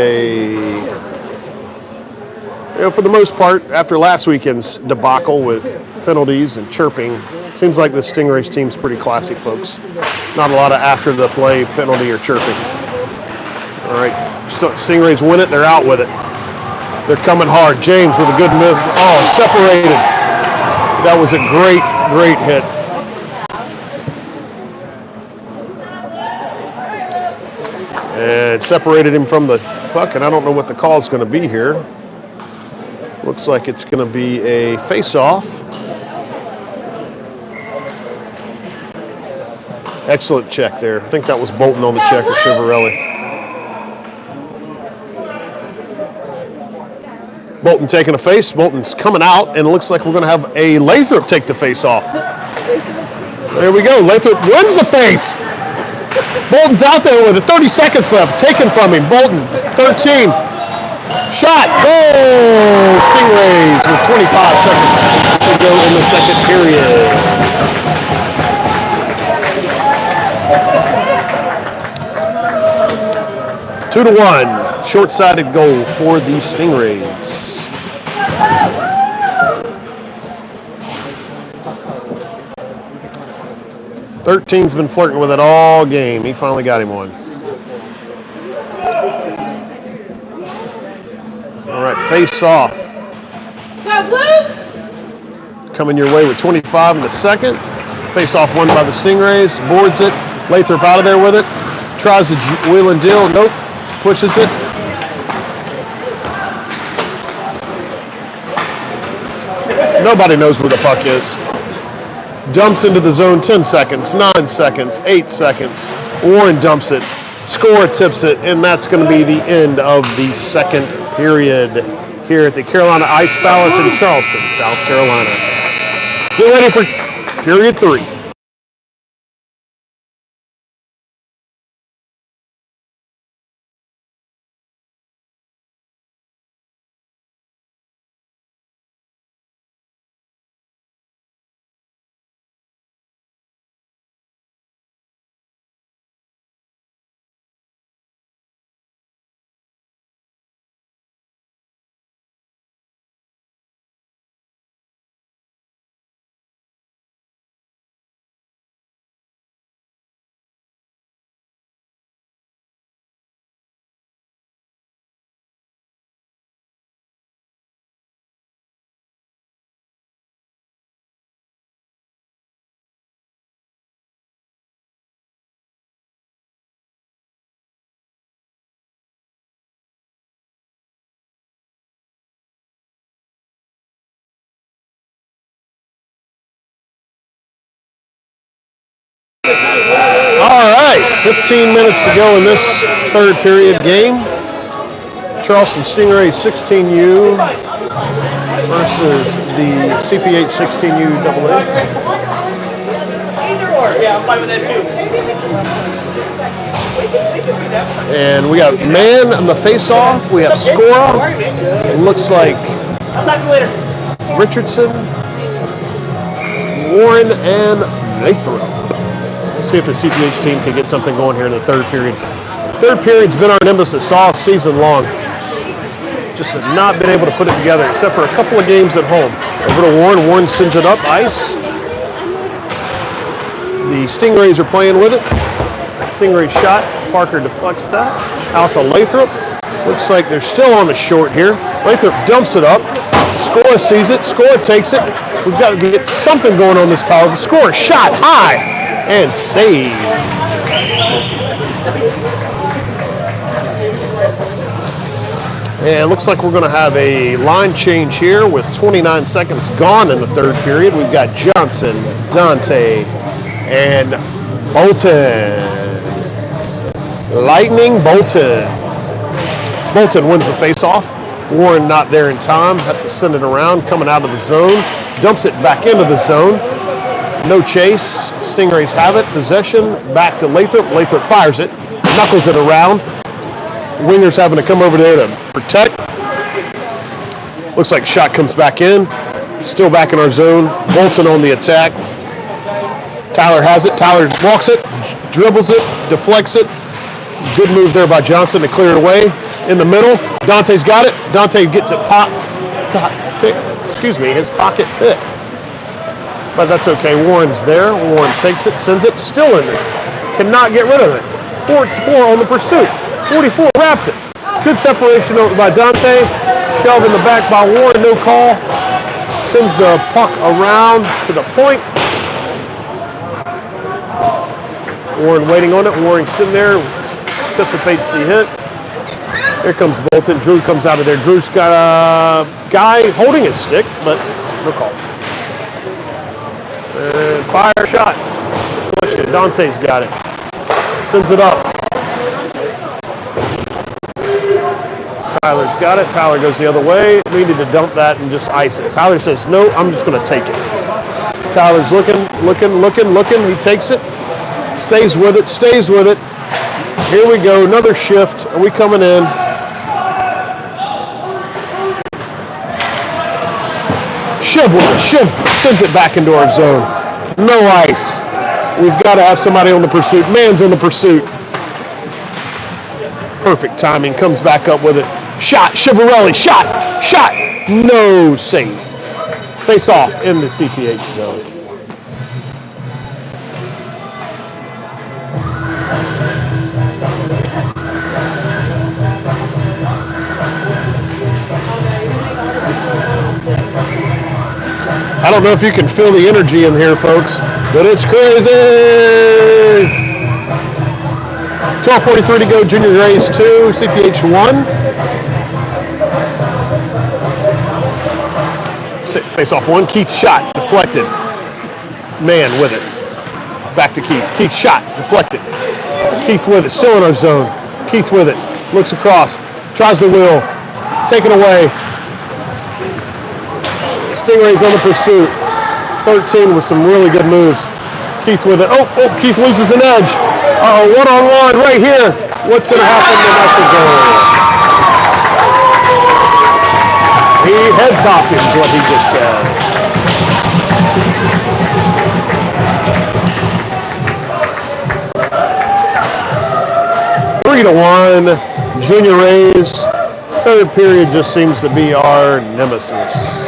for the most part, after last weekend's debacle with penalties and chirping, seems like the Stingrays team's pretty classy, folks. Not a lot of after the play penalty or chirping. All right, Stingrays win it. They're out with it. They're coming hard. James with a good move. Oh, separated. That was a great hit. And separated him from the puck, and I don't know what the call is going to be here. Looks like it's going to be a face-off. Excellent check there. I think that was Bolton on the check or Chiavarelli. Bolton taking a face. Bolton's coming out, and it looks like we're going to have a Lathrop take the face off. There we go. Lathrop wins the face. Bolton's out there with it. 30 seconds left. Taken from him. Bolton, 13. Shot. Goal! Stingrays with 25 seconds to go in the second period. Two to 1, short-sided goal for the Stingrays. Thirteen's been flirting with it all game. He finally got him one. All right, face off. Go blue! Coming your way with 25 in the second. Face off won by the Stingrays. Boards it. Lathrop out of there with it. Tries to wheel and deal. Nope. Pushes it. Nobody knows where the puck is. Dumps into the zone 10 seconds, 9 seconds, 8 seconds. Warren dumps it. Score tips it, and that's going to be the end of the second period here at the Carolina Ice Palace in Charleston, South Carolina. Get ready for period 3. 15 minutes to go in this third period game. Charleston Stingrays 16U versus the CPH 16U AA. Either or. Yeah, I'm fine with that too. And we got man on the face-off. We have Scora. It looks like I'll talk to you later. Richardson, Warren, and Lathrop. Let's see if the CPH team can get something going here in the third period. Third period's been our nemesis all season long. Just have not been able to put it together, except for a couple of games at home. Over to Warren. Warren sends it up ice. The Stingrays are playing with it. Stingray shot. Parker deflects that. Out to Lathrop. Looks like they're still on the short here. Lathrop dumps it up. Scora sees it. Scora takes it. We've got to get something going on this power. Scora shot high and saved. And it looks like we're going to have a line change here with 29 seconds gone in the third period. We've got Johnson, Dante, and Bolton. Lightning Bolton. Bolton wins the face-off. Warren not there in time. Has to send it around, coming out of the zone. Dumps it back into the zone. No chase. Stingrays have it. Possession. Back to Lathrop. Lathrop fires it. Knuckles it around. Wingers having to come over there to protect. Looks like shot comes back in. Still back in our zone. Bolton on the attack. Tyler has it. Tyler walks it. Dribbles it. Deflects it. Good move there by Johnson to clear it away. In the middle, Dante's got it. Dante gets it his pocket picked. But that's okay. Warren's there. Warren takes it, sends it, still in there. Cannot get rid of it. 4-4 on the pursuit. 44 wraps it. Good separation over by Dante. Shoved in the back by Warren, no call. Sends the puck around to the point. Warren waiting on it. Warren sitting there. Anticipates the hit. Here comes Bolton. Drew comes out of there. Drew's got a guy holding his stick, but no call. And fire shot. Deflection. Dante's got it. Sends it up. Tyler's got it. Tyler goes the other way. We need to dump that and just ice it. Tyler says, no, I'm just going to take it. Tyler's looking. He takes it. Stays with it. Here we go, another shift. Are we coming in? Shiv with it. Shiv sends it back into our zone. No ice. We've got to have somebody on the pursuit. Man's on the pursuit. Perfect timing. Comes back up with it. Shot. Chivarelli. Shot. No save. Face off in the CPH zone. I don't know if you can feel the energy in here, folks, but it's crazy. 12:43 to go. Junior Rays 2, CPH 1. Face off one. Keith shot, deflected. Man with it. Back to Keith. Keith shot, deflected. Keith with it, still in our zone. Keith with it. Looks across. Tries the wheel. Taken away. Stingrays on the pursuit. 13 with some really good moves. Keith with it. Oh, Keith loses an edge. One-on-one right here. What's going to happen? That's a goal. He head-topped him, is what he just said. 3-1. Junior Rays. Third period just seems to be our nemesis.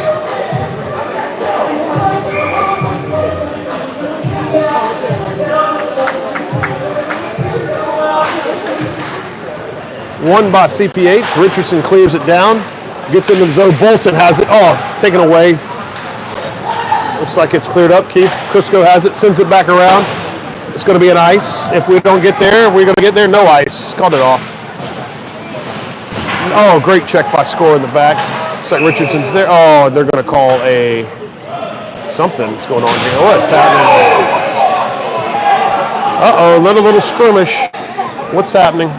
One by CPH. Richardson clears it down. Gets into the zone. Bolton has it. Oh, taken away. Looks like it's cleared up. Keith Cusco has it. Sends it back around. It's going to be an ice. If we don't get there, we're going to get there. No ice. Called it off. Oh, great check by Score in the back. Looks like Richardson's there. Oh, they're going to call something's going on here. What's happening? Uh-oh, another little skirmish. What's happening?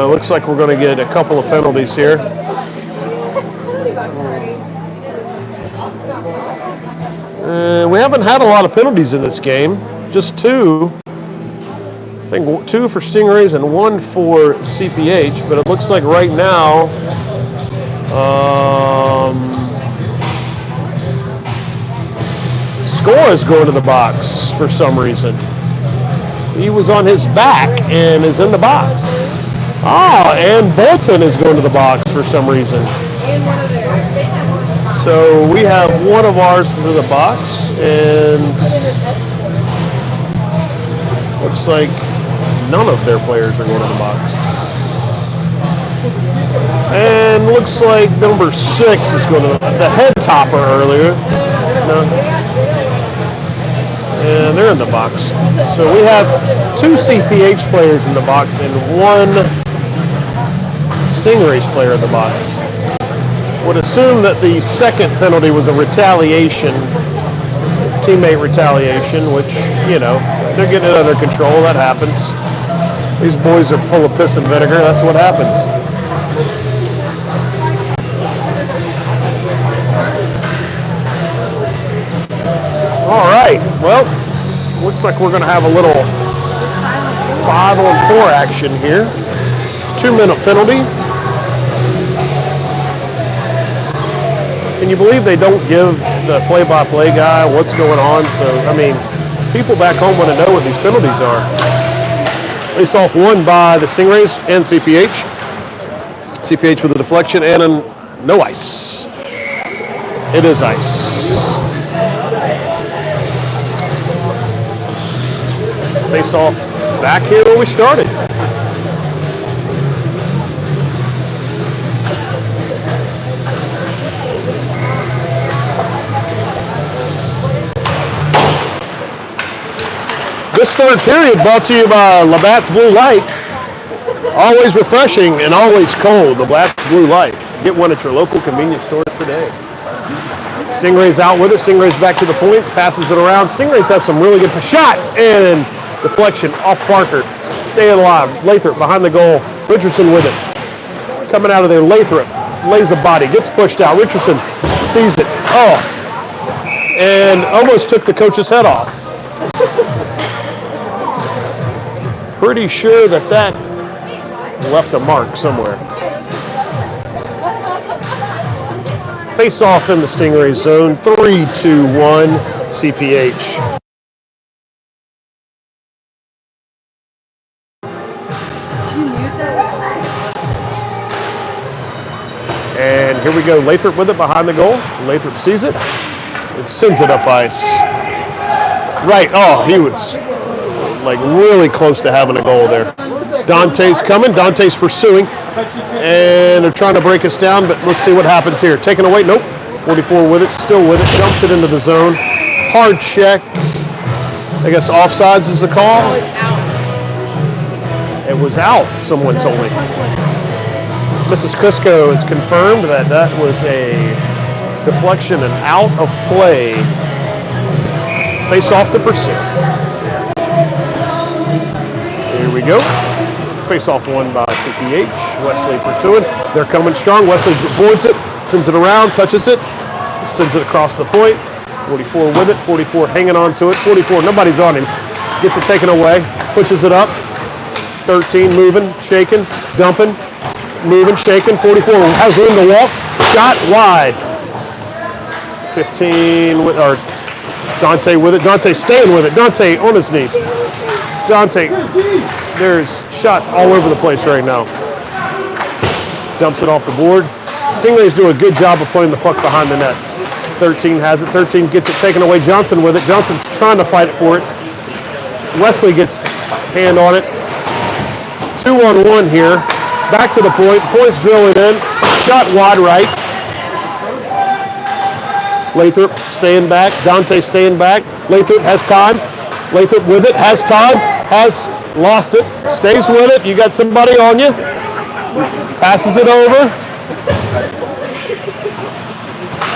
Looks like we're going to get a couple of penalties here. We haven't had a lot of penalties in this game. Just two. I think 2 for Stingrays and 1 for CPH. But it looks like right now, Score is going to the box for some reason. He was on his back and is in the box. And Bolton is going to the box for some reason. So we have one of ours to the box, and looks like none of their players are going to the box. And looks like number 6 is going to the head topper earlier. No. And they're in the box. So we have 2 CPH players in the box and 1 Stingrays player in the box. Would assume that the second penalty was a retaliation, teammate retaliation, which, you know, they're getting it under control. That happens. These boys are full of piss and vinegar. That's what happens. All right. Well, looks like we're going to have a little 5-on-4 action here. 2-minute penalty. Can you believe they don't give the play-by-play guy what's going on? So, I mean, people back home want to know what these penalties are. Face off won by the Stingrays and CPH. CPH with a deflection and no ice. It is ice. Face off back here where we started. This third period brought to you by Labatt's Blue Light. Always refreshing and always cold. Labatt's Blue Light. Get one at your local convenience stores today. Stingrays out with it. Stingrays back to the point. Passes it around. Stingrays have some really good shot and deflection off Parker. Staying alive. Lathrop behind the goal. Richardson with it. Coming out of there. Lathrop lays the body. Gets pushed out. Richardson sees it. Oh. And almost took the coach's head off. Pretty sure that left a mark somewhere. Face off in the Stingray zone. 3-2-1 CPH. And here we go. Lathrop with it behind the goal. Lathrop sees it and sends it up ice. Right. Oh, he was like really close to having a goal there. Dante's coming. Dante's pursuing. And they're trying to break us down, but let's see what happens here. Taken away. Nope. 44 with it. Still with it. Jumps it into the zone. Hard check. I guess offsides is the call. It was out, someone told me. Mrs. Crisco has confirmed that that was a deflection and out of play. Face off to pursue. Here we go. Face off won by CPH. Wesley pursuing. They're coming strong. Wesley boards it, sends it around, touches it, sends it across the point. 44 with it. 44 hanging on to it. 44, nobody's on him. Gets it taken away. Pushes it up. 13 moving, shaking, dumping, moving, shaking. 44 has room to walk. Shot wide. 15 with, or Dante with it. Dante staying with it. Dante on his knees. Dante, there's shots all over the place right now. Dumps it off the board. Stingrays do a good job of putting the puck behind the net. 13 has it. 13 gets it taken away. Johnson with it. Johnson's trying to fight for it. Wesley gets hand on it. 2-on-1 here. Back to the point. Points drilling in. Shot wide right. Lathrop staying back. Dante staying back. Lathrop has time. Lathrop with it. Has time. Has lost it. Stays with it. You got somebody on you. Passes it over.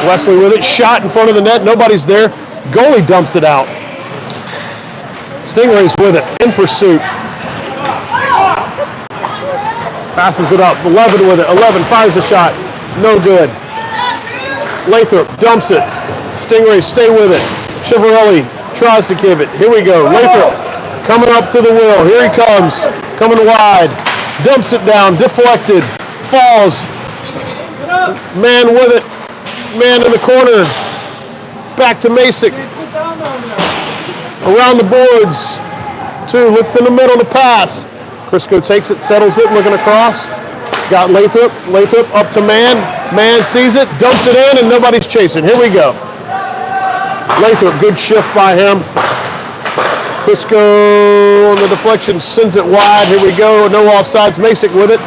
Wesley with it, shot in front of the net, nobody's there. Goalie dumps it out. Stingrays with it, in pursuit. Passes it up, 11 with it, 11 fires a shot, no good. Lathrop dumps it, Stingrays stay with it. Chiavarelli tries to give it, here we go. Lathrop coming up to the wheel, here he comes, coming wide. Dumps it down, deflected, falls. Man with it, man in the corner. Back to Masick. Around the boards. Two, looked in the middle to pass. Crisco takes it, settles it, looking across. Got Lathrop, Lathrop up to Man. Man sees it, dumps it in, and nobody's chasing. Here we go. Lathrop, good shift by him. Crisco on the deflection, sends it wide. Here we go, no offsides. Masick with it,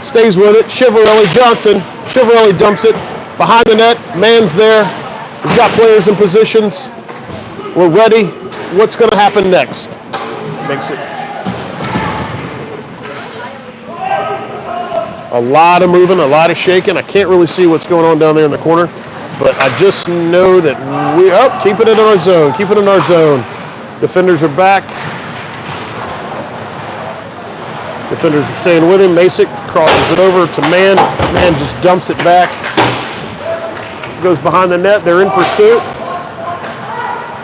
stays with it. Chiavarelli, Johnson. Chiavarelli dumps it behind the net. Man's there. We've got players in positions. We're ready. What's going to happen next? Makes it a lot of moving, a lot of shaking. I can't really see what's going on down there in the corner, but I just know that keep it in our zone. Keep it in our zone. Defenders are back. Defenders are staying with him. Masick crosses it over to Man. Man just dumps it back. Goes behind the net. They're in pursuit.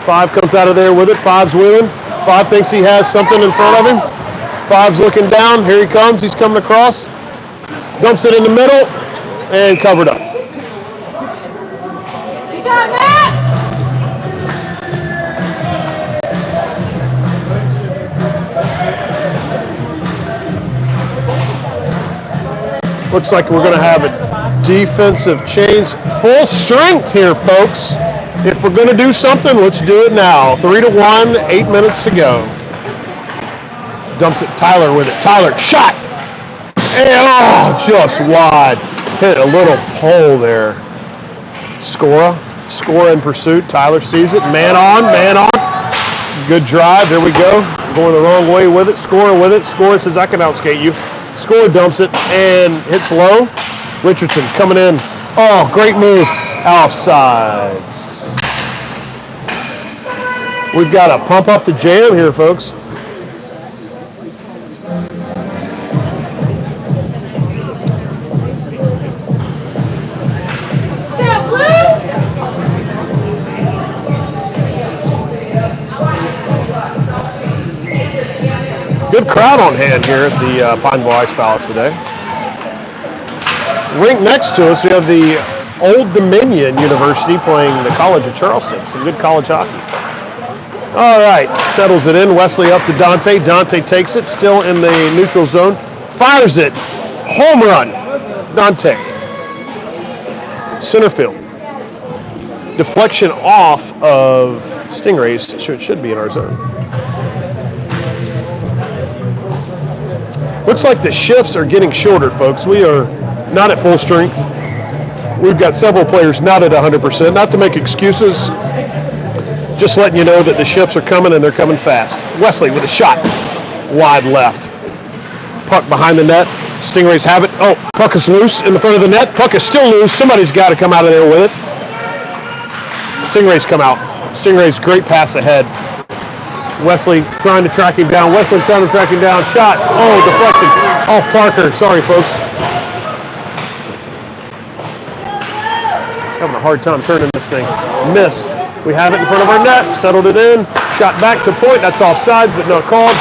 Five comes out of there with it. Five's with him. Five thinks he has something in front of him. Five's looking down. Here he comes. He's coming across. Dumps it in the middle and covered up. You got that? Looks like we're going to have a defensive change. Full strength here, folks. If we're going to do something, let's do it now. 3-1, 8 minutes to go. Dumps it, Tyler with it. Tyler, shot! And, just wide. Hit a little pole there. Score in pursuit. Tyler sees it. Man on, man on. Good drive. There we go. Going the wrong way with it. Score with it. Score says, I can outskate you. Score dumps it and hits low. Richardson coming in. Oh, great move. Offsides. We've got to pump up the jam here, folks. Good crowd on hand here at the Pineville Ice Palace today. Rink next to us, we have the Old Dominion University playing the College of Charleston. Some good college hockey. All right, settles it in. Wesley up to Dante. Dante takes it, still in the neutral zone. Fires it. Home run. Dante. Center field. Deflection off of Stingrays. Should be in our zone. Looks like the shifts are getting shorter, folks. We are not at full strength. We've got several players not at 100%. Not to make excuses, just letting you know that the shifts are coming and they're coming fast. Wesley with a shot, wide left. Puck behind the net. Stingrays have it. Oh, puck is loose in the front of the net. Puck is still loose. Somebody's got to come out of there with it. Stingrays come out. Stingrays, great pass ahead. Wesley trying to track him down. Wesley trying to track him down. Shot. Oh, deflected. Off Parker. Sorry, folks. Having a hard time turning this thing. Miss. We have it in front of our net. Settled it in. Shot back to point. That's offsides, but not called.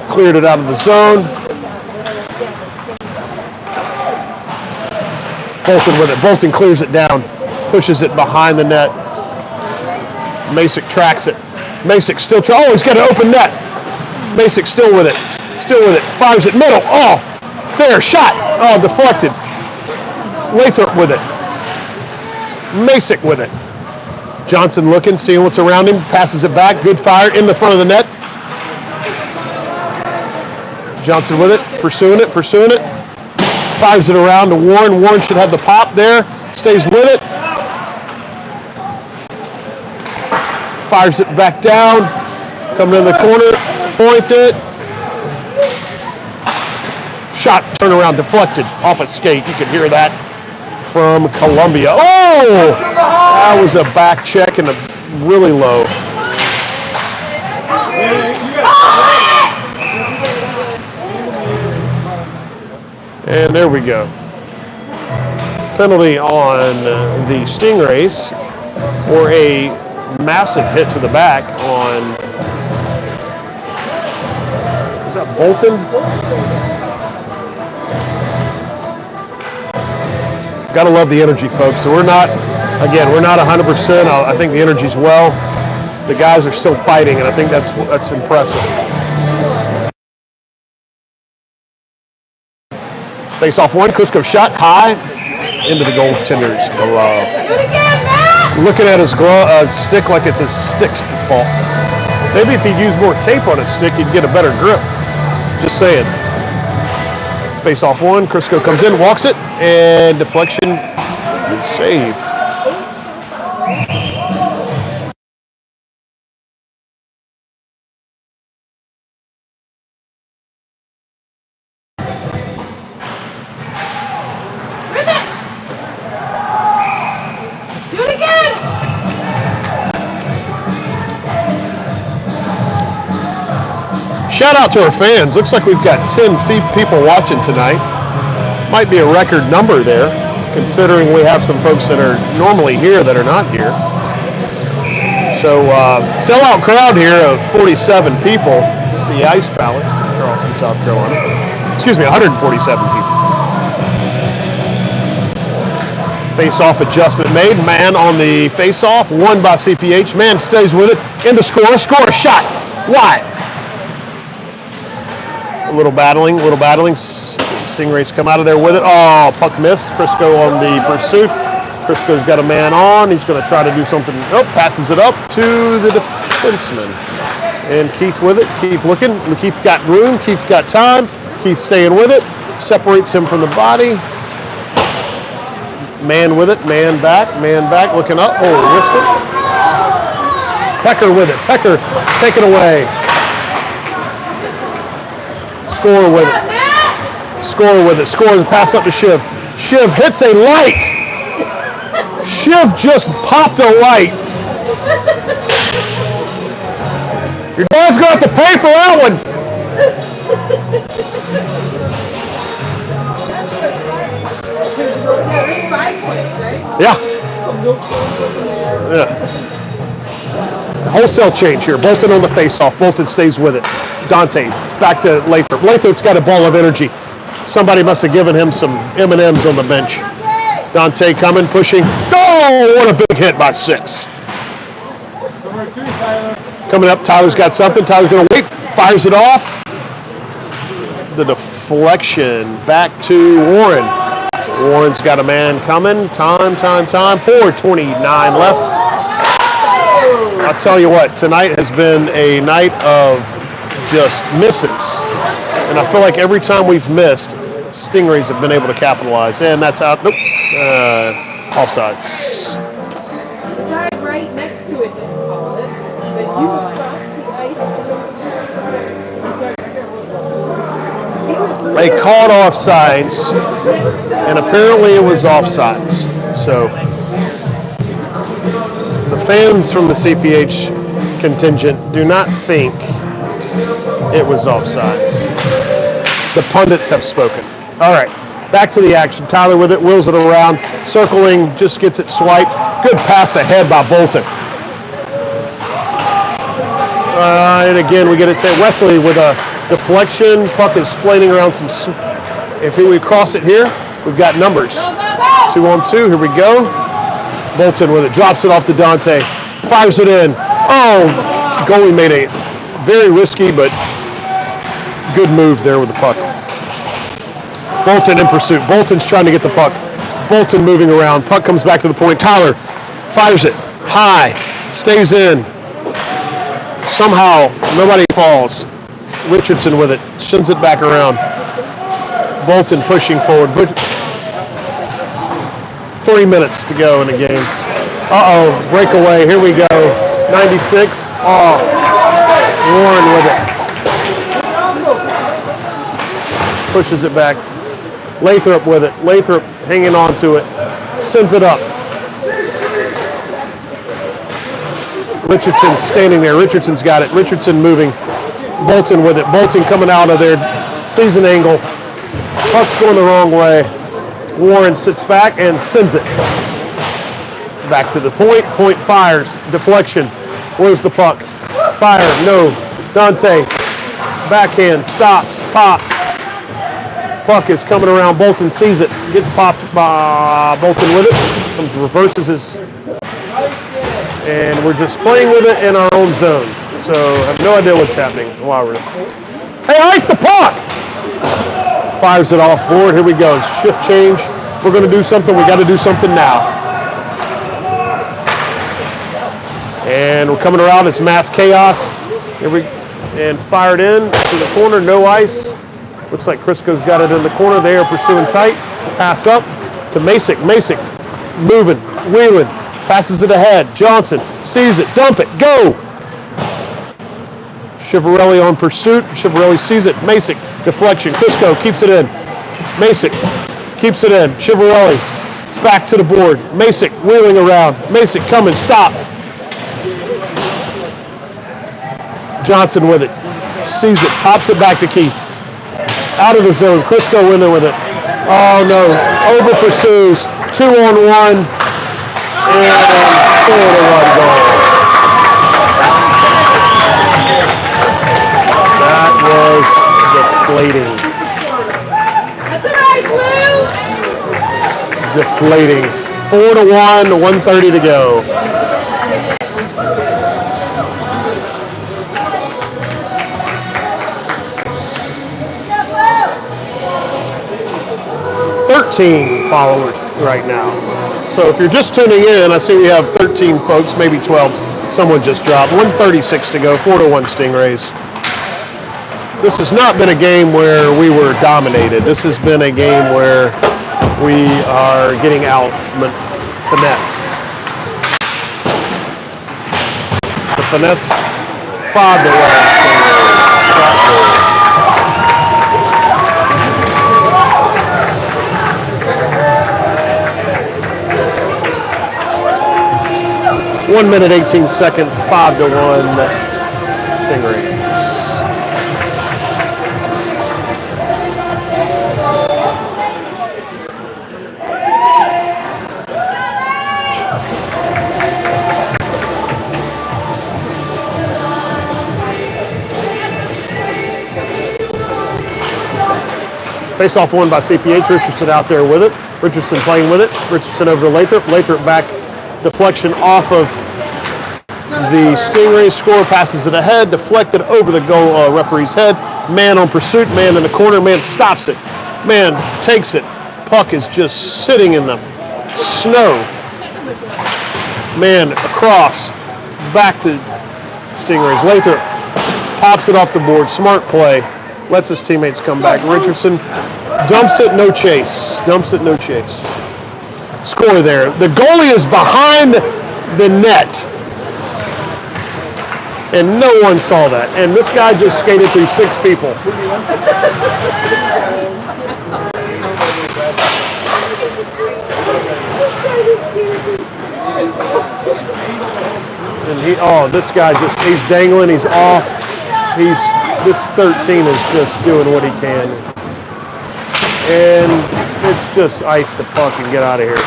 Cleared it out of the zone. Bolton with it. Bolton clears it down. Pushes it behind the net. Masick tracks it. Masick still oh, he's got an open net. Masick still with it. Still with it. Fires it middle. Oh, there, shot. Oh, deflected. Lathrop with it. Masick with it. Johnson looking, seeing what's around him. Passes it back. Good fire in the front of the net. Johnson with it. Pursuing it. Pursuing it. Fires it around to Warren. Warren should have the pop there. Stays with it. Fires it back down. Coming in the corner. Point it. Shot, turn around, deflected. Off a skate. You can hear that. from Columbia. Oh! That was a back check and a really low. And there we go. Penalty on the Stingrays for a massive hit to the back on, is that Bolton? Gotta love the energy, folks. So we're not 100%. I think the energy's well. The guys are still fighting, and I think that's impressive. Face off one, Cusco shot high into the goaltender's glove. Do it again, Matt! Looking at his stick like it's his stick's fault. Maybe if he'd use more tape on his stick, he'd get a better grip. Just saying. Face off one, Cusco comes in, walks it, and deflection and saved. Shout out to our fans. Looks like we've got 10 people watching tonight. Might be a record number there, considering we have some folks that are normally here that are not here. So, sellout crowd here of 47 people. The Ice Palace, Charleston, South Carolina. Excuse me, 147 people. Face-off adjustment made. Man on the face-off. Won by CPH. Man stays with it. Into score. Score a shot. Wide. A little battling. Stingrays come out of there with it. Oh, puck missed. Crisco on the pursuit. Crisco's got a man on. He's going to try to do something. Oh, passes it up to the defenseman. And Keith with it. Keith looking. Keith got room. Keith's got time. Keith staying with it. Separates him from the body. Man with it. Man back. Looking up. Oh, whips it. Pecker with it. Pecker take it away. Score with it. Score the pass up to Shiv. Shiv hits a light. Shiv just popped a light. Your dad's going to have to pay for that one. It's 5 points, right? Yeah. Wholesale change here. Bolton on the face-off. Bolton stays with it. Dante back to Lathrop. Lathrop's got a ball of energy. Somebody must have given him some M&Ms on the bench. Dante coming, pushing. Oh, what a big hit by 6. Coming up, Tyler's got something. Tyler's going to wait. Fires it off. The deflection back to Warren. Warren's got a man coming. Time. 4:29 left. I'll tell you what, tonight has been a night of just misses. And I feel like every time we've missed, Stingrays have been able to capitalize. And that's out. Nope. Offsides. The guy right next to it didn't call it, but you crossed the ice. They called offsides, and apparently it was offsides. So the fans from the CPH contingent do not think it was offsides. The pundits have spoken. All right, back to the action. Tyler with it, wheels it around, circling, just gets it swiped. Good pass ahead by Bolton. And again, we get it to Wesley with a deflection. Puck is flailing around some. If we cross it here, we've got numbers. 2-on-2, here we go. Bolton with it, drops it off to Dante. Fires it in. Oh, goalie made a very risky but good move there with the puck. Bolton in pursuit. Bolton's trying to get the puck. Bolton moving around. Puck comes back to the point. Tyler fires it high. Stays in. Somehow, nobody falls. Richardson with it. Shins it back around. Bolton pushing forward. 3 minutes to go in the game. Uh-oh, breakaway. Here we go. 96 off. Warren with it. Pushes it back. Lathrop with it. Lathrop hanging on to it. sends it up. Richardson standing there. Richardson's got it. Richardson moving. Bolton with it. Bolton coming out of their season angle. Puck's going the wrong way. Warren sits back and sends it. Back to the point. Point fires. Deflection. Where's the puck? Fire. No. Dante. Backhand. Stops. Pops. Puck is coming around. Bolton sees it. Gets popped by Bolton with it. Comes reverses his. And we're just playing with it in our own zone. So I have no idea what's happening. Hey, ice the puck! Fires it off board. Here we go. Shift change. We're going to do something. We got to do something now. And we're coming around. It's mass chaos. And fired in to the corner. No ice. Looks like Crisco's got it in the corner. They are pursuing tight. Pass up to Masick. Masick moving, wheeling, passes it ahead. Johnson sees it. Dump it. Go. Chiavarelli on pursuit. Chiavarelli sees it. Masick deflection. Crisco keeps it in. Masick keeps it in. Chiavarelli back to the board. Masick wheeling around. Masick coming. Stop. Johnson with it. Sees it. Pops it back to Keith. Out of the zone. Crisco in there with it. Oh no. Over pursues. 2-on-1. And 4-1 goal. That was deflating. That's all right, Lou. Deflating. 4-1, 1:30 to go. Followers right now. So if you're just tuning in, I see we have 13 folks, maybe 12. Someone just dropped. 1:36 to go, 4-1 Stingrays. This has not been a game where we were dominated. This has been a game where we are getting out finessed. The finesse 5-1 Stingrays. 1 minute, 18 seconds, 5-1 Stingrays. Face-off won by CPH. Richardson out there with it. Richardson playing with it. Richardson over to Lathrop. Lathrop back. Deflection off of the Stingray score, passes it ahead, deflected over the goal referee's head. Man on pursuit, man in the corner, man stops it. Man takes it. Puck is just sitting in the snow. Man across, back to Stingrays. Lathrop pops it off the board, smart play, lets his teammates come back. Richardson dumps it, no chase. Dumps it, no chase. Score there. The goalie is behind the net. And no one saw that. And this guy just skated through 6 people. And this guy he's dangling, he's off. This 13 is just doing what he can. And it's just ice the puck and get out of here.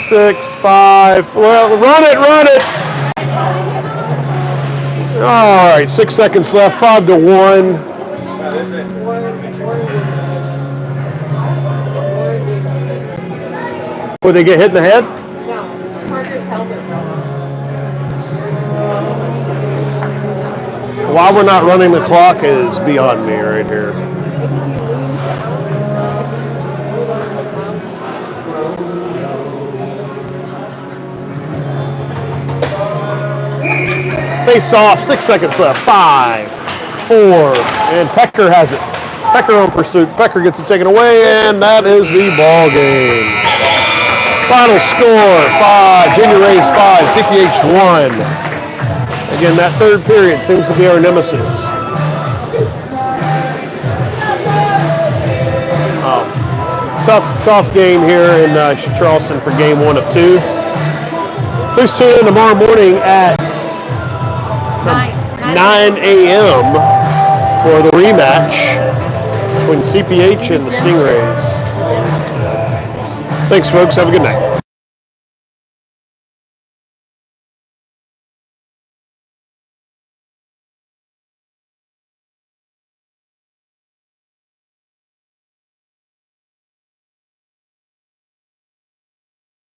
Six, 5. Well, run it. All right, 6 seconds left. 5-1. Would they get hit in the head? No, Parker's helmet. Why we're not running the clock is beyond me right here. Face off, 6 seconds left. 5, 4, and Pecker has it. Pecker on pursuit. Pecker gets it taken away, and that is the ball game. Final score, 5, Junior Rays 5, CPH 1. Again, that third period seems to be our nemesis. tough game here in Charleston for game 1 of 2. Please tune in tomorrow morning at 9 a.m. for the rematch between CPH and the Stingrays. Thanks, folks. Have a good night.